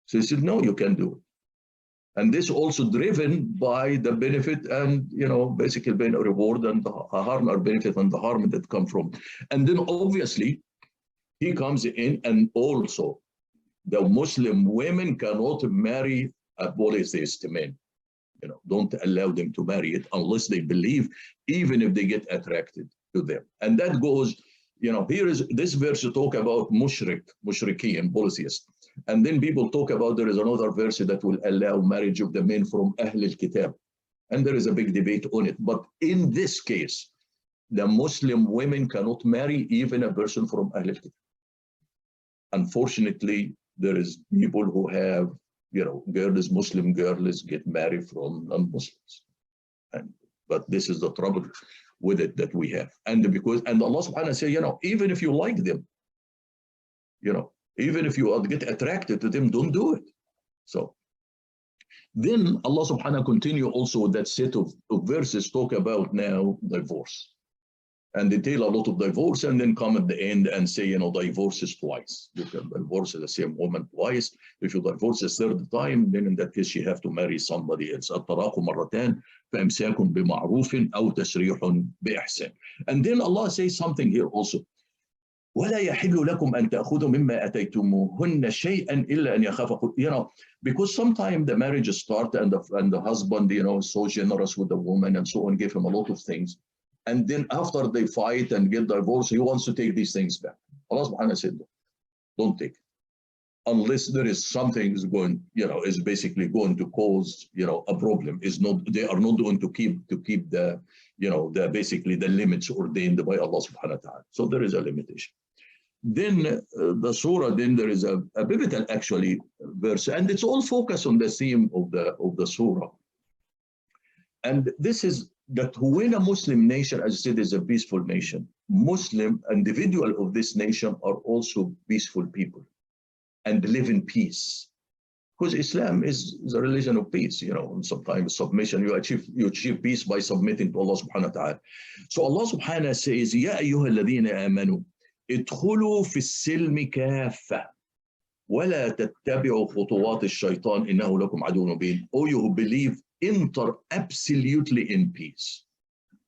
So he said, no, you can't do it. And this also driven by the benefit and, basically being a reward and the harm or benefit and the harm that come from. And then obviously he comes in and also the Muslim women cannot marry a polytheist man. Don't allow them to marry it unless they believe, even if they get attracted to them. And that goes, here is this verse to talk about mushriki and polytheist. And then people talk about there is another verse that will allow marriage of the men from Ahl al-Kitab. And there is a big debate on it. But in this case, the Muslim women cannot marry even a person from Ahl al-Kitab. Unfortunately, there is people who have, girls, Muslim girls get married from non-Muslims. But this is the trouble with it that we have. And Allah subhanahu wa ta'ala say, even if you like them, even if you get attracted to them, don't do it. So then Allah subhanahu wa ta'ala continue also with that set of verses talk about now divorce. And they tell a lot of divorce and then come at the end and say, divorce is twice. You can divorce the same woman twice. If you divorce a third time, then in that case, you have to marry somebody else. الطلاق مرتان فإمساك بمعروف أو تسريح بإحسان. And then Allah says something here also. ولا يحل لكم أن تأخذوا مما أتيتموهن شيئا إلا أن يخافوا. Because sometimes the marriage start and the husband, is so generous with the woman and so on, give him a lot of things. And then after they fight and get divorced, he wants to take these things back. Allah subhanahu wa ta'ala said, don't take it. unless there is something is going, is basically going to cause, a problem. They are not going to keep the, basically the limits ordained by Allah subhanahu wa ta'ala. So there is a limitation. Then the surah, then there is a pivotal actually verse, and it's all focused on the theme of the surah. And this is that when a Muslim nation, as I said, is a peaceful nation, Muslim individual of this nation are also peaceful people and live in peace. Because Islam is a religion of peace, and sometimes submission, you achieve peace by submitting to Allah subhanahu wa ta'ala. So Allah subhanahu wa ta'ala says, Ya ayyuha alladhina amanu, idkhulu fi silmi kaffa, wala tattabi'u khutuwat ash-shaytan innahu lakum aduwwun mubin. O you who believe, enter absolutely in peace.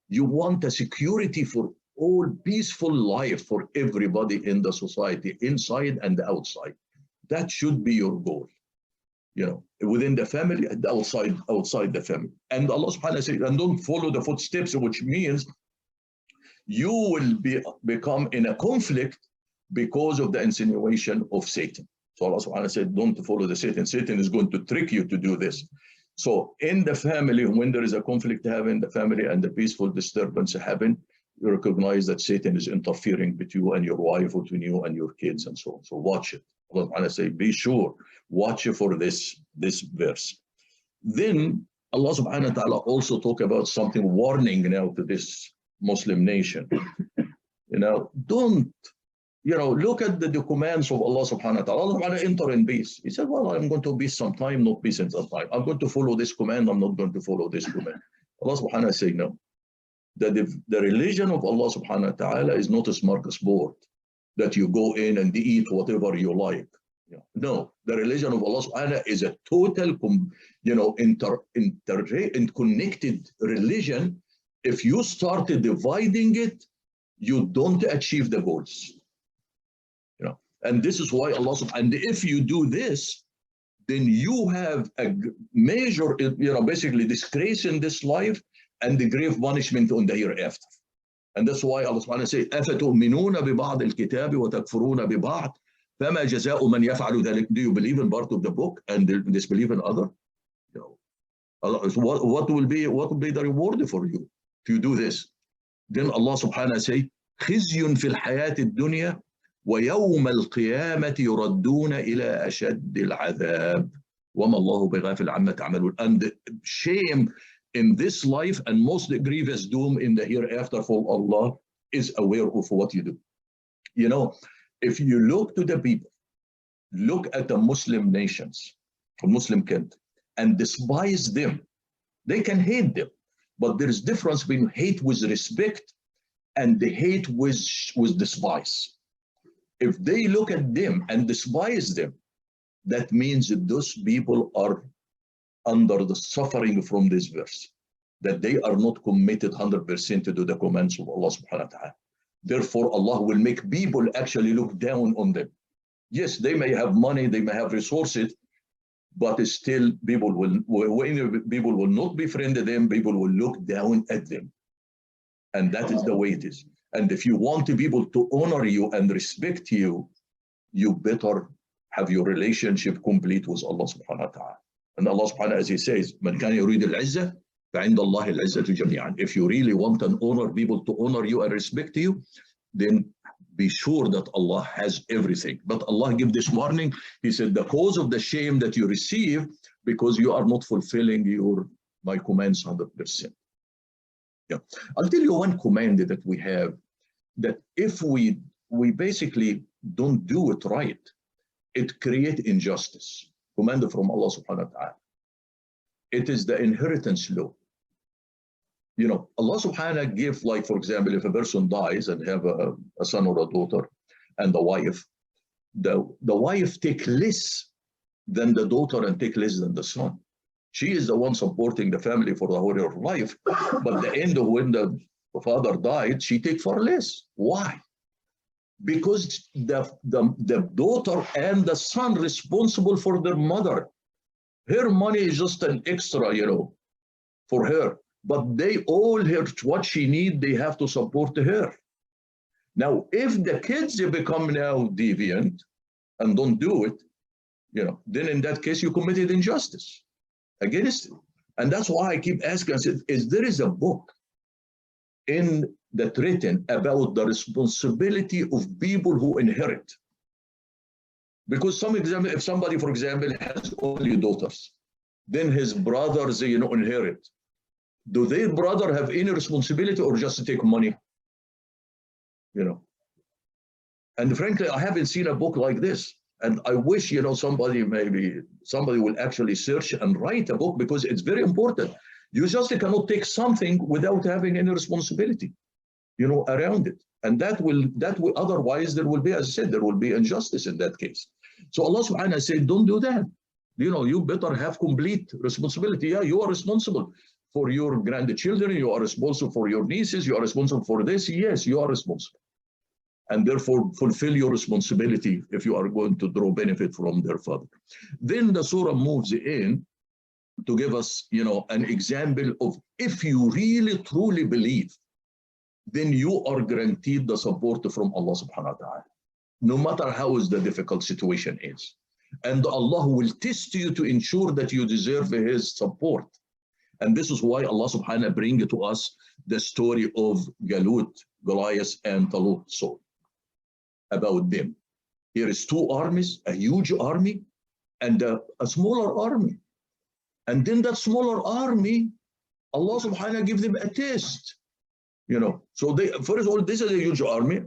You want a security for all, peaceful life for everybody in the society, inside and outside. That should be your goal, within the family and outside the family. And Allah subhanahu wa ta'ala says, and don't follow the footsteps, which means you will become in a conflict because of the insinuation of Satan. So Allah subhanahu wa ta'ala said, don't follow the Satan. Satan is going to trick you to do this. So in the family, when there is a conflict happen in the family and the peaceful disturbance happen, you recognize that Satan is interfering between you and your wife, between you and your kids, and so on. So watch it. Allah subhanahu wa ta'ala say, be sure, watch it for this verse. Then Allah subhanahu wa ta'ala also talk about something warning now to this Muslim nation. Don't, look at the commands of Allah subhanahu wa ta'ala. Allah subhanahu wa ta'ala enter in peace. He said, well, I'm going to be sometime, not peace in some time. I'm going to follow this command, I'm not going to follow this command. Allah subhanahu wa ta'ala say, no. That the religion of Allah subhanahu wa ta'ala is not a smorgasbord that you go in and eat whatever you like. No, the religion of Allah subhanahu wa ta'ala is a total, interconnected religion. If you started dividing it, you don't achieve the goals. And this is why Allah subhanahu wa ta'ala, and if you do this, then you have a major, basically disgrace in this life and the grave punishment on the hereafter. And that's why Allah subhanahu wa ta'ala says, أَفَتُؤْمِنُونَ بِبَعْضِ الْكِتَابِ وَتَكْفُرُونَ بِبَعْضِ فَمَا جَزَاءُ مَنْ يَفْعَلُ ذَلِكَ. Do you believe in part of the book and disbelieve in other? What will be the reward for you if you do this? Then Allah subhanahu wa ta'ala says, خِزْيٌ فِي الْحَيَاةِ الدُّنْيَا وَيَوْمَ الْقِيَامَةِ يُرَدُّونَ إِلَى أَشَدِّ الْعَذَابِ وَمَا اللَّهُ بِغَافِلٍ عَمَّا تَعْمَلُونَ. And shame in this life and most grievous doom in the hereafter, for Allah is aware of what you do. If you look to the people, look at the Muslim nations, Muslim country, and despise them, they can hate them, but there is difference between hate with respect and the hate with despise. If they look at them and despise them, that means that those people are under the suffering from this verse, that they are not committed 100% to do the commands of Allah subhanahu wa ta'ala. Therefore, Allah will make people actually look down on them. Yes, they may have money, they may have resources, but still people will not befriend them, people will look down at them. And that is the way it is. And if you want people to honor you and respect you, you better have your relationship complete with Allah subhanahu wa ta'ala. And Allah subhanahu wa ta'ala, as he says, مَنْ كَانَ يُرِيدُ الْعِزَّةِ فَعِنْدَ اللَّهِ الْعِزَّةُ جَمِيعًا. If you really want and honor people to honor you and respect you, then be sure that Allah has everything. But Allah give this warning. He said, the cause of the shame that you receive, because you are not fulfilling my commands 100%. Yeah. I'll tell you one command that we have, that if we basically don't do it right, it creates injustice. Command from Allah subhanahu wa ta'ala. It is the inheritance law. Allah subhanahu wa ta'ala give, like, for example, if a person dies and have a son or a daughter and the wife, the wife take less than the daughter and take less than the son. She is the one supporting the family for the whole of her life, but the end of when the father died, she take far less. Why? Because the daughter and the son responsible for their mother. Her money is just an extra, for her. But they all her what she need, they have to support her. Now, if the kids become now deviant and don't do it, then in that case, you committed injustice against it. And that's why I keep asking, I said, there is a book that written about the responsibility of people who inherit. Because if somebody, for example, has only daughters, then his brothers, inherit. Do their brother have any responsibility or just to take money? And frankly, I haven't seen a book like this. And I wish, somebody will actually search and write a book, because it's very important. You just cannot take something without having any responsibility, around it. And that will, otherwise there will be, as I said, there will be injustice in that case. So Allah subhanahu wa ta'ala said, don't do that. You better have complete responsibility. Yeah, you are responsible for your grandchildren. You are responsible for your nieces. You are responsible for this. Yes, you are responsible. And therefore fulfill your responsibility if you are going to draw benefit from their father. Then the surah moves in to give us, an example of, if you really truly believe, then you are guaranteed the support from Allah subhanahu wa ta'ala, no matter how the difficult situation is. And Allah will test you to ensure that you deserve His support. And this is why Allah subhanahu wa ta'ala brings to us the story of Goliath and Talut. So about them, here is two armies, a huge army and a smaller army. And then that smaller army, Allah subhanahu wa ta'ala gives them a test. So first of all, this is a huge army.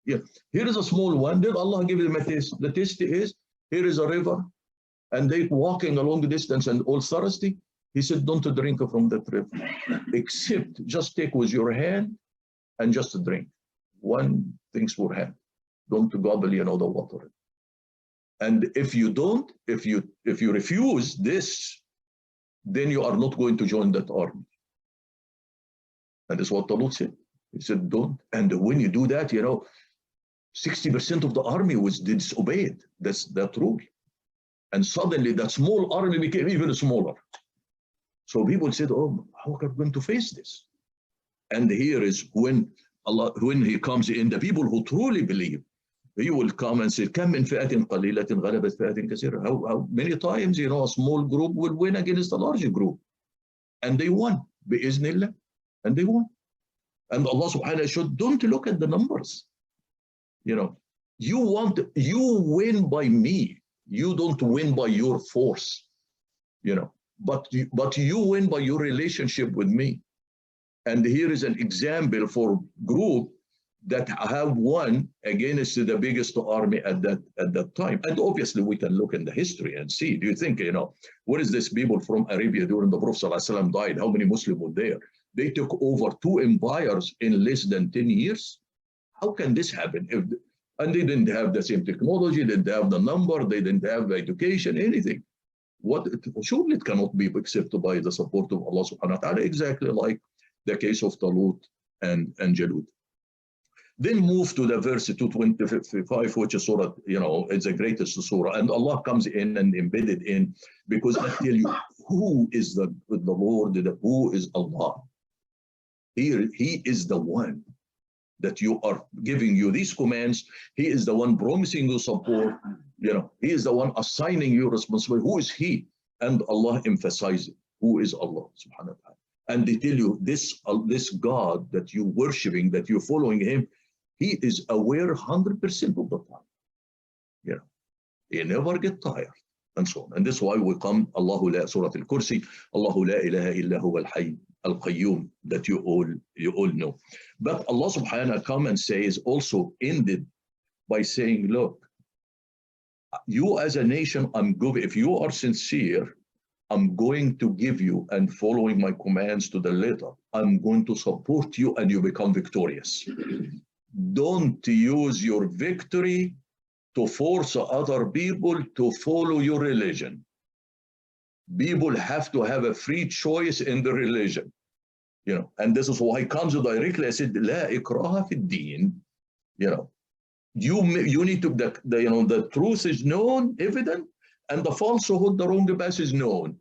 Yeah, here is a small one. Then Allah gives them a test. The test is, here is a river, and they walking along the distance and all thirsty. He said, don't drink from that river, except just take with your hand and just drink. One thing's for hand. Don't gobble, the water. And if you don't, if you refuse this, then you are not going to join that army. And that's what Talut said. He said, don't. And when you do that, 60% of the army was disobeyed. That's that rule. And suddenly that small army became even smaller. So people said, oh, how are we going to face this? And here is when He comes in, the people who truly believe, He will come and say, كم من فئة قليلة غلبت فئة كثيرة. How many times, a small group will win against a larger group. And they won, بإذن and they won. And Allah subhanahu wa ta'ala said, don't look at the numbers. You win by me. You don't win by your force. But you win by your relationship with me. And here is an example for group that have won against the biggest army at that time. And obviously we can look in the history and see. Do you think, what is this people from Arabia during the Prophet ﷺ died? How many Muslims were there? They took over 2 empires in less than 10 years. How can this happen? And they didn't have the same technology, they didn't have the number, they didn't have the education, anything. Surely it cannot be except by the support of Allah subhanahu wa ta'ala, exactly like the case of Talut and Jalut. Then move to the verse 225, which is surah, it's the greatest surah. And Allah comes in and embedded in, because I tell you, who is the Lord, who is Allah? Here, He is the one that you are giving you these commands. He is the one promising you support. He is the one assigning you responsibility. Who is He? And Allah emphasizes who is Allah subhanahu wa ta'ala. And they tell you this God that you're worshiping, that you're following Him, He is aware 100% of the time. He never get tired, and so on. And this is why we come, Allahu la, Surat Al-Kursi, Allahu la ilaha illa huwa al-hayy al-qayyum, that you all know. But Allah subhanahu wa ta'ala come and says, also ended by saying, look, you as a nation, if you are sincere, I'm going to give you, and following my commands to the letter, I'm going to support you and you become victorious. Don't use your victory to force other people to follow your religion. People have to have a free choice in the religion. And this is why it comes directly. I said, La ikraha fi din. You need to, the truth is known, evident, and the falsehood, the wrong path is known.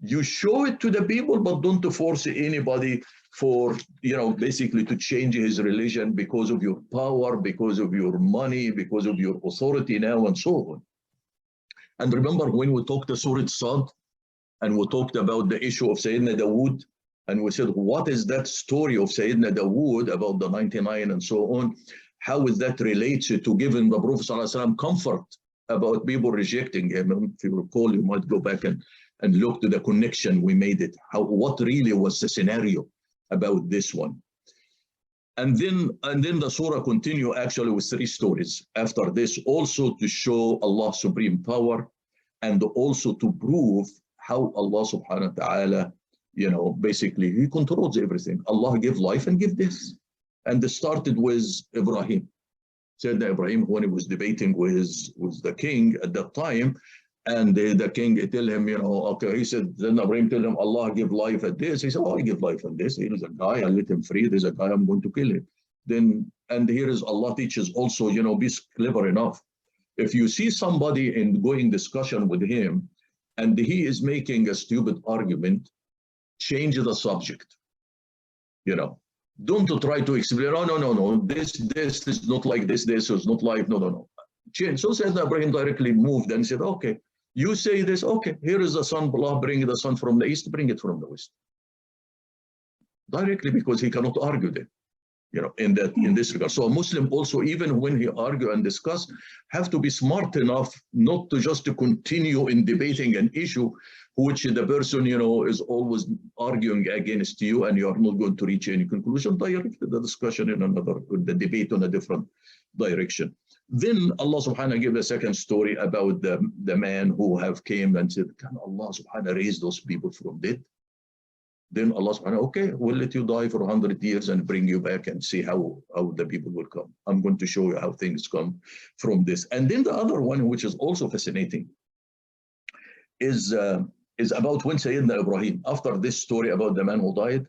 You show it to the people, but don't force anybody for, basically to change his religion because of your power, because of your money, because of your authority now, and so on. And remember when we talked the Surah Sad, and we talked about the issue of Sayyidina Dawood, and we said, what is that story of Sayyidina Dawood about the 99 and so on? How is that related to giving the Prophet ﷺ comfort about people rejecting him? If you recall, you might go back and look to the connection we made it. What really was the scenario about this one? And then the surah continue actually with 3 stories after this, also to show Allah's supreme power, and also to prove how Allah subhanahu wa ta'ala, basically He controls everything. Allah give life and give death. And it started with Ibrahim. Sayyidina Ibrahim, when he was debating with the king at that time, and the king tell him, okay, he said, then Ibrahim tell him, Allah give life at this. He said, oh, I give life at this. Here is a guy, I let him free. There's a guy, I'm going to kill him. Then, and here is Allah teaches also, be clever enough. If you see somebody in going discussion with him, and he is making a stupid argument, change the subject. Don't try to explain, oh, no, this is not like this is not like, no. Change. So Sayyidina Ibrahim directly moved and said, okay, you say this, okay, here is the sun, Allah bring the sun from the east, bring it from the west. Directly, because he cannot argue that, in this regard. So a Muslim also, even when he argue and discuss, have to be smart enough not to just to continue in debating an issue which the person, is always arguing against you, and you are not going to reach any conclusion. Direct the discussion in the debate on a different direction. Then Allah subhanahu gave a second story about the man who have came and said, can Allah subhanahu raise those people from dead? Then Allah subhanahu, okay, we'll let you die for 100 years and bring you back and see how the people will come. I'm going to show you how things come from this. And then the other one, which is also fascinating, is about when Sayyidina Ibrahim, after this story about the man who died,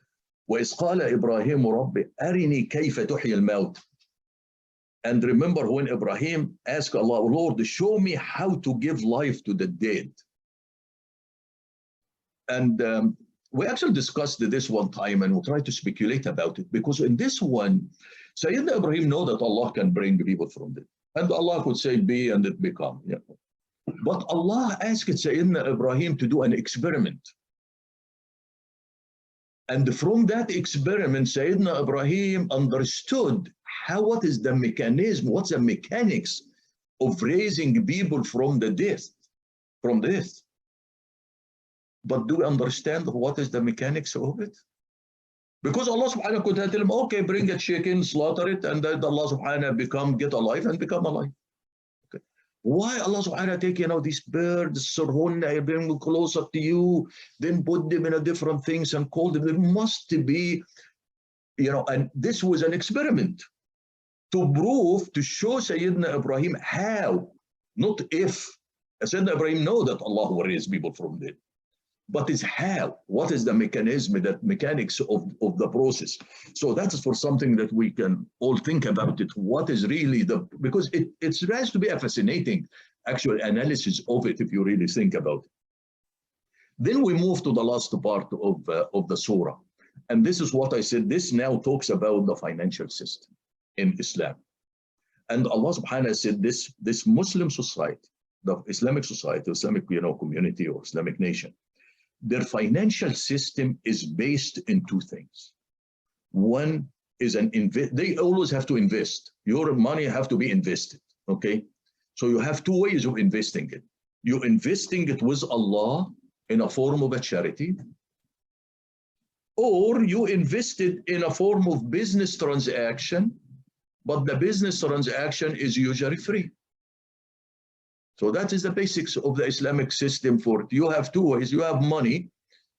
وَإِذْ قَالَ إِبْرَاهِيمُ رَبِّ أَرِنِي كَيْفَ تُحْيِي الْمَوْتِ. And remember when Ibrahim asked Allah, Lord, show me how to give life to the dead. And we actually discussed this one time, and we'll try to speculate about it, because in this one, Sayyidina Ibrahim know that Allah can bring people from dead. And Allah could say be and it become. Yeah. But Allah asked Sayyidina Ibrahim to do an experiment. And from that experiment, Sayyidina Ibrahim understood what is the mechanism, what's the mechanics of raising people from the death, But do we understand what is the mechanics of it? Because Allah subhanahu could tell him, okay, bring a chicken, slaughter it, and then Allah subhanahu get alive and become alive. Okay. Why Allah subhanahu take, these birds, bring them closer to you, then put them in a different things and call them? There must be, and this was an experiment to prove, to show Sayyidina Ibrahim how, not if. Sayyidina Ibrahim know that Allah will raise people from dead, but it's how. What is the mechanism, that mechanics of the process? So that is for something that we can all think about it. What is really because it has to be a fascinating actual analysis of it if you really think about it. Then we move to the last part of the surah. And this is what I said, this now talks about the financial system in Islam. And Allah subhanahu wa ta'ala said this Muslim society, the Islamic society, Islamic community or Islamic nation, their financial system is based in 2 things. One is they always have to invest. Your money have to be invested, okay? So you have 2 ways of investing it. You're investing it with Allah in a form of a charity, or you invest it in a form of business transaction, but the business transaction is usually free. So that is the basics of the Islamic system for it. You have 2 ways. You have money,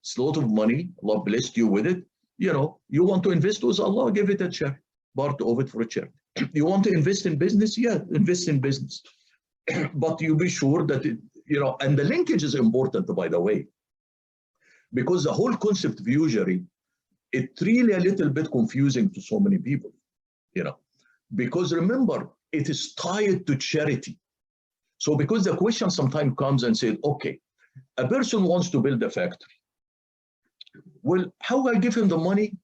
it's a lot of money, Allah blessed you with it. You want to invest with Allah, give it a charity, part of it for a charity. You want to invest in business? Yeah, invest in business. But you be sure that, and the linkage is important, by the way, because the whole concept of usury, it's really a little bit confusing to so many people, because remember, it is tied to charity. So because the question sometimes comes and said, okay, a person wants to build a factory. Well, how I give him the money,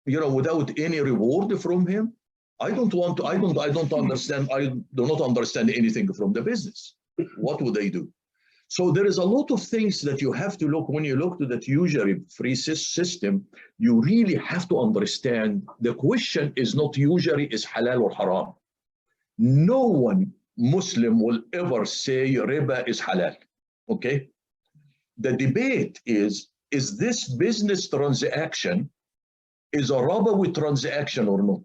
without any reward from him? I do not understand anything from the business. what would they do? So there is a lot of things that you have to look, when you look to that usury free system, you really have to understand the question is not usury is halal or haram. No one Muslim will ever say riba is halal, okay? The debate is this business transaction is a ribawi transaction or not?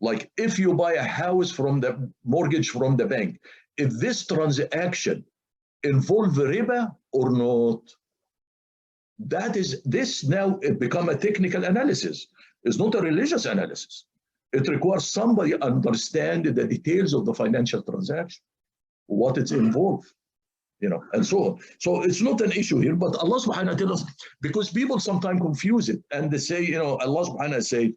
Like if you buy a house from the mortgage from the bank, if this transaction involve riba or not? This now it become a technical analysis. It's not a religious analysis. It requires somebody understand the details of the financial transaction, what it's involved, and so on. So it's not an issue here, but Allah subhanahu wa ta'ala tells us, because people sometimes confuse it and they say, Allah subhanahu wa ta'ala say,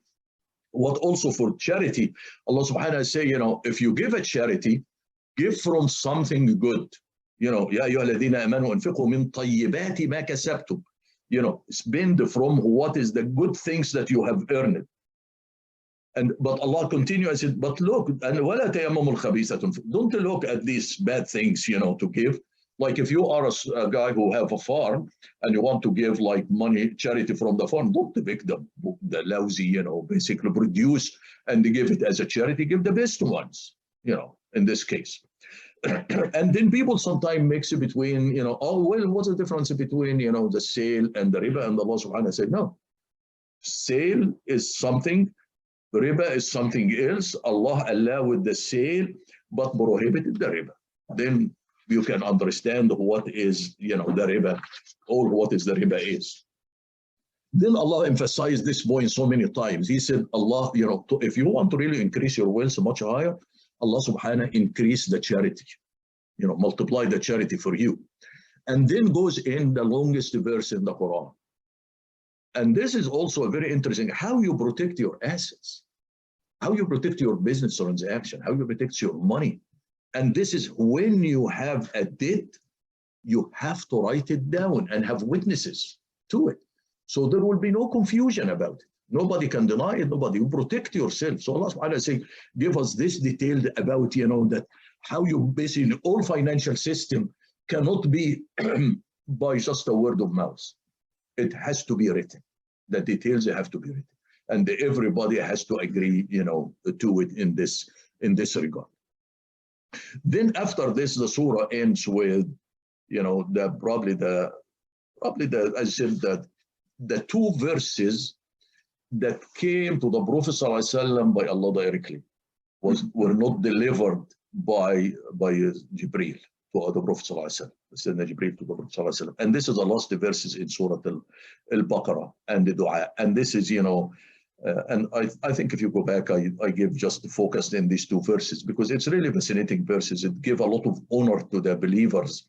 what also for charity, Allah subhanahu wa ta'ala say, if you give a charity, give from something good. يا أيها الذين آمنوا انفقوا من طيبات ما كسبتم. Spend from what is the good things that you have earned. But Allah continues and said, but look, and ولا تيمموا الخبيثة. Don't look at these bad things, to give. Like if you are a guy who have a farm and you want to give like money, charity from the farm, don't pick the lousy, basically produce and give it as a charity. Give the best ones, in this case. And then people sometimes mix it between, what's the difference between, the sale and the riba? And Allah subhanahu wa ta'ala said, no, sale is something, riba is something else. Allah allowed the sale, but prohibited the riba. Then you can understand what is, the riba, or what is the riba is. Then Allah emphasized this point so many times. He said, Allah, if you want to really increase your wealth much higher, Allah subhanahu increase the charity, multiply the charity for you. And then goes in the longest verse in the Quran. And this is also very interesting, how you protect your assets, how you protect your business transaction, how you protect your money. And this is when you have a debt, you have to write it down and have witnesses to it. So there will be no confusion about it. Nobody can deny it, nobody. You protect yourself. So Allah subhanahu wa ta'ala say, give us this detailed about, that how you basically, all financial system cannot be by just a word of mouth. It has to be written. The details have to be written. And everybody has to agree, to it in this regard. Then after this, the surah ends with, probably I said that the two verses that came to the Prophet ﷺ by Allah directly were not delivered by Jibreel to the Prophet ﷺ. Jibreel to the Prophet ﷺ. And this is the last verses in Surat Al-Baqara and the dua. And this is, and I think if you go back, I give just focused in these two verses because it's really fascinating verses. It give a lot of honor to the believers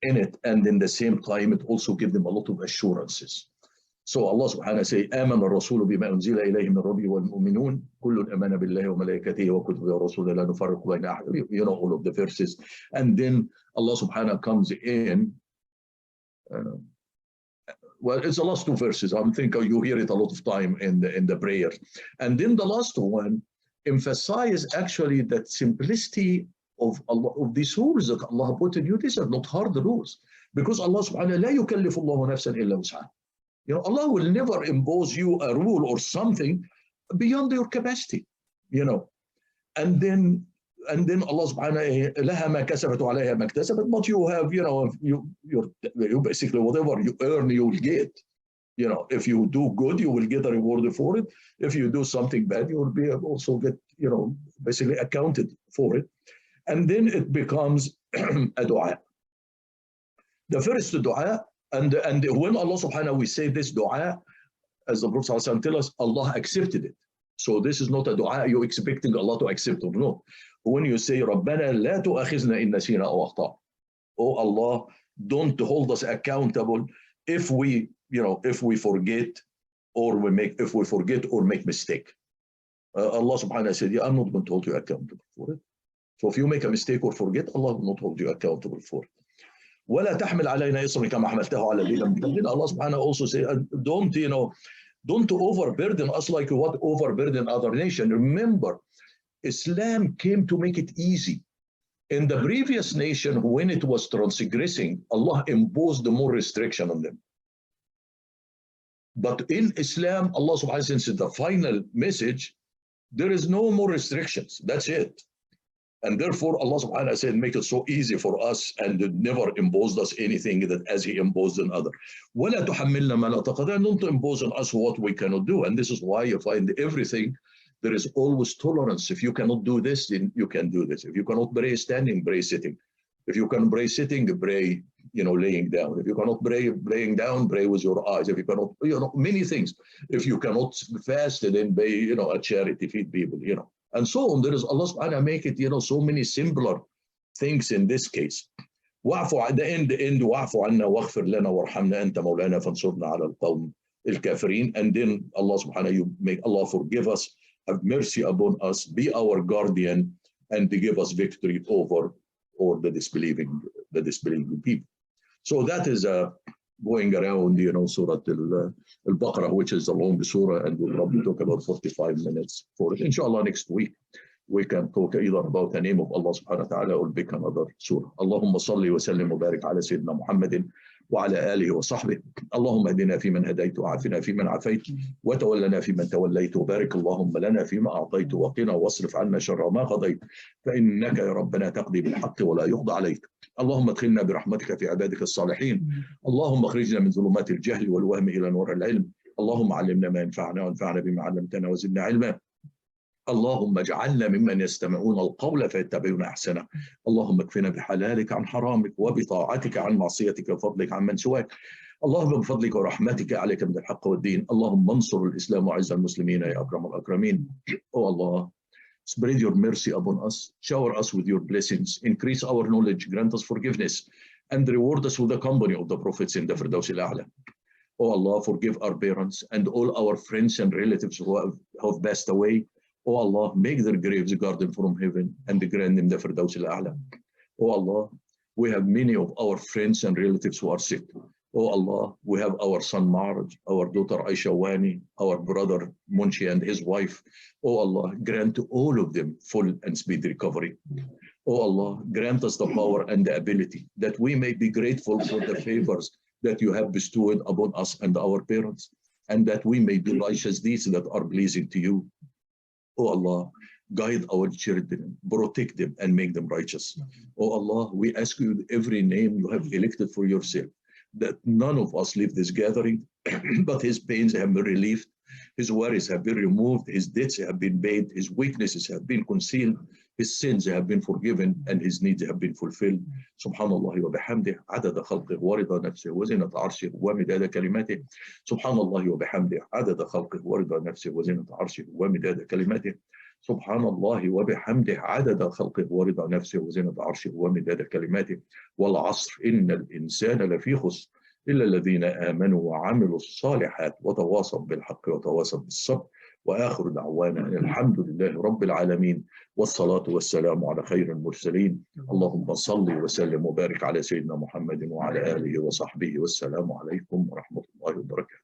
in it. And in the same time, it also give them a lot of assurances. So Allah subhanahu wa ta'ala say, آمن الرسول بما أنزل إليه من ربه والمؤمنون كل آمن بالله وملائكته وكتبه ورسوله لا نفرق بين أحد. All of the verses. And then Allah subhanahu wa ta'ala comes in. Well, it's the last two verses. I'm thinking you hear it a lot of time in the prayer. And then the last one emphasize actually that simplicity of Allah, of these rules that Allah put in you. These are not hard rules. Because Allah subhanahu wa ta'ala لا يكلف الله نفسا إلا وسعها. Allah will never impose you a rule or something beyond your capacity, And then Allah subhanahu wa ta'ala, لها ما كسبت وعليها ما اكتسبت, but you have, you basically whatever you earn, you will get. If you do good, you will get a reward for it. If you do something bad, you will be also get, basically accounted for it. And then it becomes a dua. The first dua, and when Allah subhanahu we say this dua, as the Prophet ﷺ tells us, Allah accepted it. So this is not a dua you're expecting Allah to accept or no. When you say رَبَّنَا لَا تُؤَخِذْنَا إِن نَسِينَا أَوْ أَخْطَأْنَا. Oh Allah, don't hold us accountable if we forget or make mistake. Allah subhanahu wa ta'ala said, I'm not going to hold you accountable for it. So if you make a mistake or forget, Allah will not hold you accountable for it. ولا تحمل علينا إصرا كما حملته على الذين من قبلنا. Allah subhanahu also say, don't overburden us like what overburden other nation. Remember, Islam came to make it easy. In the previous nation, when it was transgressing, Allah imposed more restriction on them. But in Islam, Allah subhanahu wa ta'ala, since the final message, there is no more restrictions. That's it. And therefore, Allah subhanahu wa ta'ala said, make it so easy for us and never imposed us anything that as He imposed on others. وَلَا تُحَمِّلْنَا مَا لَا تَقَدِرْ. Don't impose on us what we cannot do. And this is why you find everything, there is always tolerance. If you cannot do this, then you can do this. If you cannot pray standing, pray sitting. If you can pray sitting, pray, laying down. If you cannot pray laying down, pray with your eyes. If you cannot, many things. If you cannot fast, then pay, a charity, feed people, and so on. There is Allah subhanahu wa ta'ala make it, so many simpler things in this case. وَاعْفُ at the end, وَاعْفُ عَنَّا وَاغْفِرْ لَنَا وَارْحَمْنَا أَنْتَ مَوْلَانَا فَانْصُرْنَا عَلَى الْقَوْمِ الْكَافِرِينَ. And then Allah subhanahu wa ta'ala, you make Allah forgive us, have mercy upon us, be our guardian, and to give us victory over the disbelieving people. So that is going around, Surat Al-Baqara, which is a long surah, and we'll probably talk about 45 minutes for it. Inshallah, next week we can talk either about the name of Allah subhanahu wa ta'ala or pick another surah. Allahumma salli wa sallim wa barik ala Sayyidina Muhammadin وعلى آله وصحبه. اللهم اهدنا فيمن هديت وعافنا فيمن عافيت وتولنا فيمن توليت وبارك اللهم لنا فيما أعطيت وقنا واصرف عنا شر ما قضيت فإنك يا ربنا تقضي بالحق ولا يقضى عليك. اللهم ادخلنا برحمتك في عبادك الصالحين. اللهم اخرجنا من ظلمات الجهل والوهم إلى نور العلم. اللهم علمنا ما ينفعنا وانفعنا بما علمتنا وزدنا علما. اللهم اجعلنا ممن يستمعون القول فيتبعون احسنه. اللهم اكفنا بحلالك عن حرامك وبطاعتك عن معصيتك وفضلك عن من سواك. اللهم بفضلك ورحمتك عليك من الحق والدين. اللهم انصر الاسلام وعز المسلمين يا اكرم الاكرمين. Oh Allah, spread your mercy upon us, shower us with your blessings, increase our knowledge, grant us forgiveness, and reward us with the company of the prophets in the Firdaus al-A'la. Oh Allah, forgive our parents and all our friends and relatives who have passed away. Oh Allah, make their graves a garden from heaven and grant them the Firdaus al-A'la. Oh Allah, we have many of our friends and relatives who are sick. Oh Allah, we have our son Marj, our daughter Aisha Wani, our brother Munshi and his wife. Oh Allah, grant to all of them full and speedy recovery. Oh Allah, grant us the power and the ability that we may be grateful for the favors that you have bestowed upon us and our parents, and that we may do righteous deeds that are pleasing to you. Oh Allah, guide our children, protect them and make them righteous. Oh Allah, we ask you with every name you have elected for yourself, that none of us leave this gathering, but his pains have been relieved, his worries have been removed, his debts have been paid, his weaknesses have been concealed, his sins have been forgiven, and his needs have been fulfilled. Subhanallah wa bihamdih, adada khalqih wa rida nafsih wa zinat arshih wa midada kalimatih. Subhanallah wa bihamdih, adada khalqih wa rida nafsih wa zinat arshih wa midada kalimatih. Subhanallah wa bihamdih, adada khalqih wa rida nafsih wa zinat arshih wa midada kalimatih. Wal asr, innal insana lafi khusr. إلا الذين آمنوا وعملوا الصالحات وتواصوا بالحق وتواصوا بالصبر وآخر دعوانا الحمد لله رب العالمين والصلاة والسلام على خير المرسلين. اللهم صل وسلم وبارك على سيدنا محمد وعلى آله وصحبه والسلام عليكم ورحمة الله وبركاته.